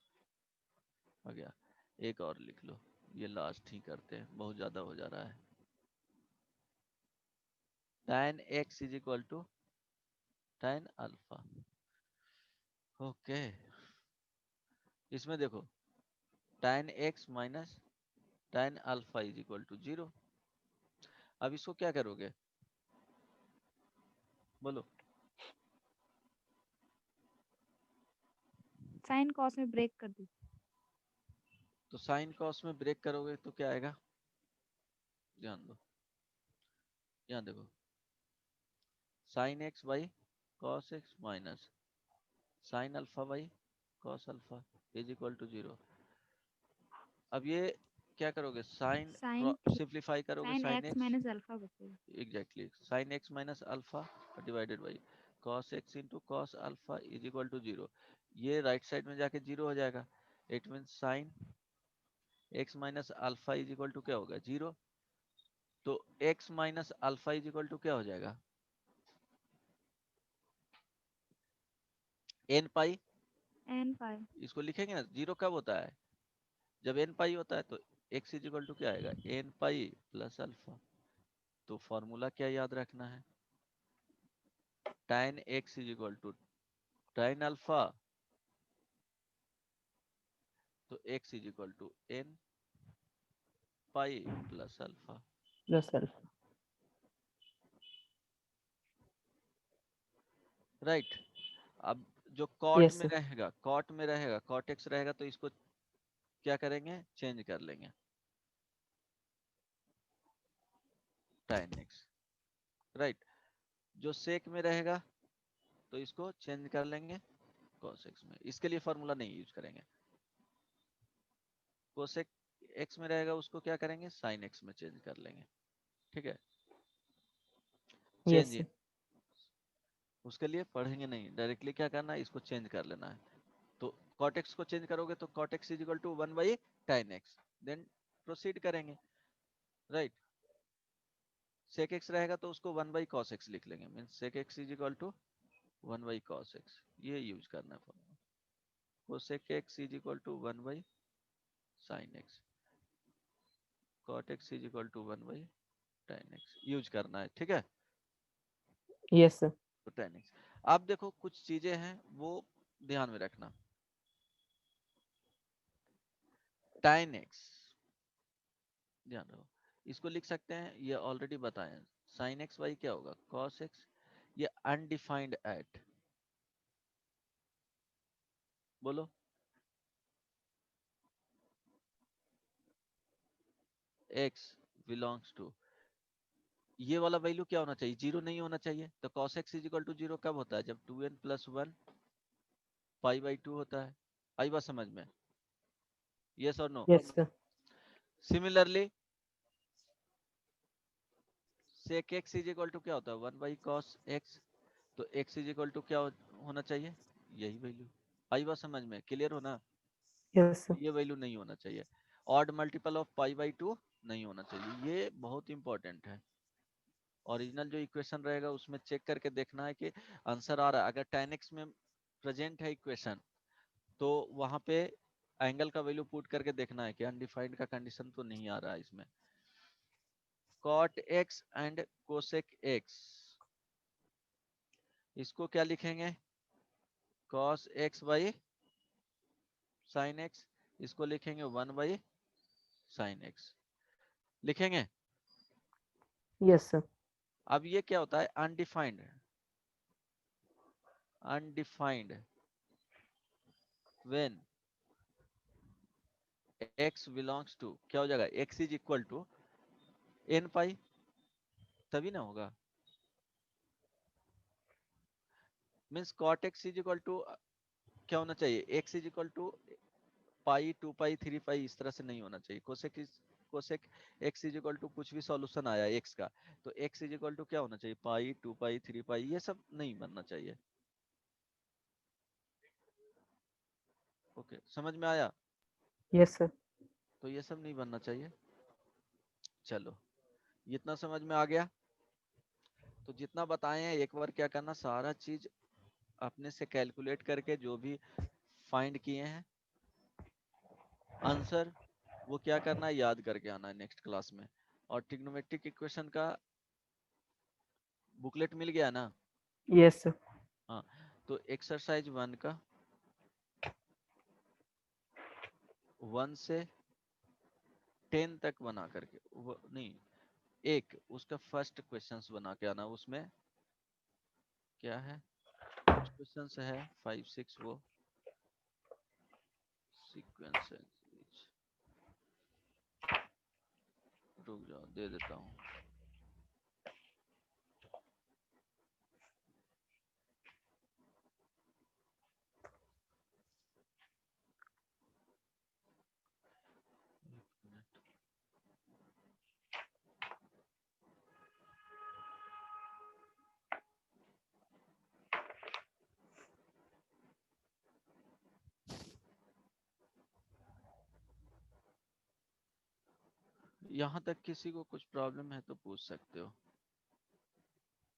आ गया। एक और लिख लो, ये लास्ट ही करते हैं, बहुत ज्यादा हो जा रहा है। tan x is equal to tan alpha. Okay, इसमें देखो tan x minus tan alpha is equal to 0। अब इसको क्या करोगे? बोलो। Sin cos में ब्रेक कर दी. तो साइन कॉस में ब्रेक करोगे तो क्या आएगा? ध्यान दो, यहाँ देखो, sine x by cos x minus sine alpha by cos alpha is equal to 0। अब ये क्या करोगे? साइन Sin सिंप्लीफाई करोगे, sin sine x x, minus alpha बचेगा. Exactly, sine x minus alpha divided by cos x into cos alpha is equal to 0। ये right side में जाके 0 हो जाएगा, it mean sine x minus alpha is equal to क्या होगा? 0। तो x minus alpha is equal to क्या हो जाएगा? N pi. n pi. इसको लिखेंगे ना, 0 कब होता है? जब एन पाई होता है, तो x इजिकल टू क्या आएगा, n पाई प्लस अल्फा। तो फॉर्मूला क्या याद रखना है, tan x is equal to tan alpha, तो x is equal to n pi plus alpha. Plus alpha. Right. अब जो कॉट यस में रहेगा, कॉट में रहेगा, कॉट एक्स रहेगा, तो इसको क्या करेंगे, चेंज कर लेंगे tan x। राइट। जो सेक में रहेगा तो इसको चेंज कर लेंगे cos x में। इसके लिए फॉर्मूला नहीं यूज करेंगे। कोसेक x में रहेगा उसको क्या करेंगे, sin x में चेंज कर लेंगे। ठीक है, चेंज यस इन। उसके लिए पढ़ेंगे नहीं, डायरेक्टली क्या करना है, इसको चेंज कर लेना है। तो cot x को चेंज करोगे तो cot x is equal to 1 by tan x, then proceed करेंगे। राइट। sec x रहेगा तो उसको 1 बाई cos x लिख लेंगे, means sec x is equal to 1 by cos x, ये यूज करना है formula. cosec x is equal to 1 by sin x, cot x is equal to 1 by tan x use करना है। ठीक है, yes तो tan x। अब देखो कुछ चीजें हैं वो ध्यान में रखना। tan x ध्यान रखो, इसको लिख सकते हैं, ये ऑलरेडी बताए, sin x बाई क्या होगा, cos x। ये अनडिफाइंड एट, बोलो x बिलोंग्स टू, ये वाला वैल्यू क्या होना चाहिए, जीरो नहीं होना चाहिए। तो cos x is equal to zero कब होता है, जब 2n प्लस 1 पाई बाई 2 होता है। आई बात समझ में, यस और no. Yes similarly sec x is equal to क्या होता है, 1 बाई cos x। तो x इज इक्वल टू क्या होना चाहिए, यही वैल्यू। आई बात समझ में, क्लियर हो ना। यस ये वैल्यू नहीं होना चाहिए। Odd multiple of pi by 2 नहीं होना चाहिए, ये बहुत इंपॉर्टेंट है। ओरिजिनल जो इक्वेशन रहेगा उसमें चेक करके देखना है कि आंसर आ रहा है। अगर tan x में प्रेजेंट है इक्वेशन तो वहां पे एंगल का वैल्यू पुट करके देखना है कि अनडिफाइंड का कंडीशन तो नहीं आ रहा है इसमें। cot x and cosec x, इसको क्या लिखेंगे, cos x by sin x, इसको लिखेंगे 1 बाई sin x, लिखेंगे। यस अब ये क्या होता है, undefined, undefined when x belongs to, क्या हो जाएगा, x is equal to n pi, तभी ना होगा। Means cot x is equal to क्या होना चाहिए, x is equal to pi 2 pi 3 pi, इस तरह से नहीं होना चाहिए। Cosec x is equal to कुछ भी सॉल्यूशन आया x का, तो x इज इक्वल टू क्या होना चाहिए, पाई 2 पाई 3 पाई, ये सब नहीं बनना चाहिए। ओके, समझ में आया। यस तो ये सब नहीं बनना चाहिए। चलो, इतना समझ में आ गया। तो जितना बताए हैं एक बार क्या करना, सारा चीज अपने से कैलकुलेट करके जो भी फाइंड किए हैं आंसर, वो क्या करना है, याद करके आना है नेक्स्ट क्लास में। और ट्रिग्नोमेट्रिक इक्वेशन का बुकलेट मिल गया ना। यस हाँ, तो एक्सरसाइज 1 का 1 से 10 तक बना करके, वो नहीं, एक उसका फर्स्ट क्वेश्चंस बना के आना। उसमें क्या है, कुछ क्वेश्चंस है 5 6, वो सीक्वेंस है। रुक जाओ, दे देता हूँ। एक मिनट। यहाँ तक किसी को कुछ प्रॉब्लम है तो पूछ सकते हो,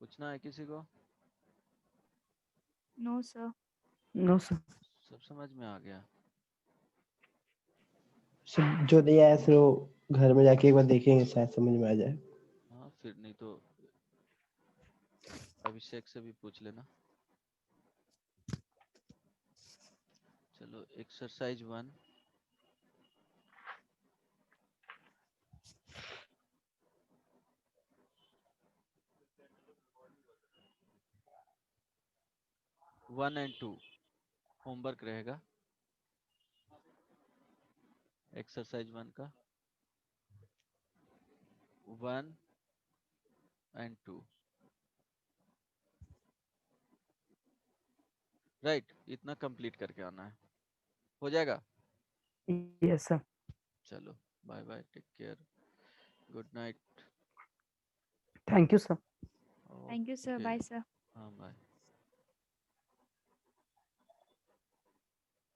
पूछना है किसी को। No sir. No sir. सब समझ में आ गया। सब जो दिया है सो घर में जाके एक बार देखेंगे, शायद समझ में आ जाए। हाँ फिर नहीं तो अभिषेक से भी पूछ लेना। चलो एक्सरसाइज 1 1 एंड 2 होमवर्क रहेगा एक्सरसाइज 1 का 1 एंड 2 राइट। इतना कंप्लीट करके आना है, हो जाएगा। Yes sir. चलो bye bye, take care, good night. Thank you sir. Thank you sir, okay, bye sir. हाँ बाय।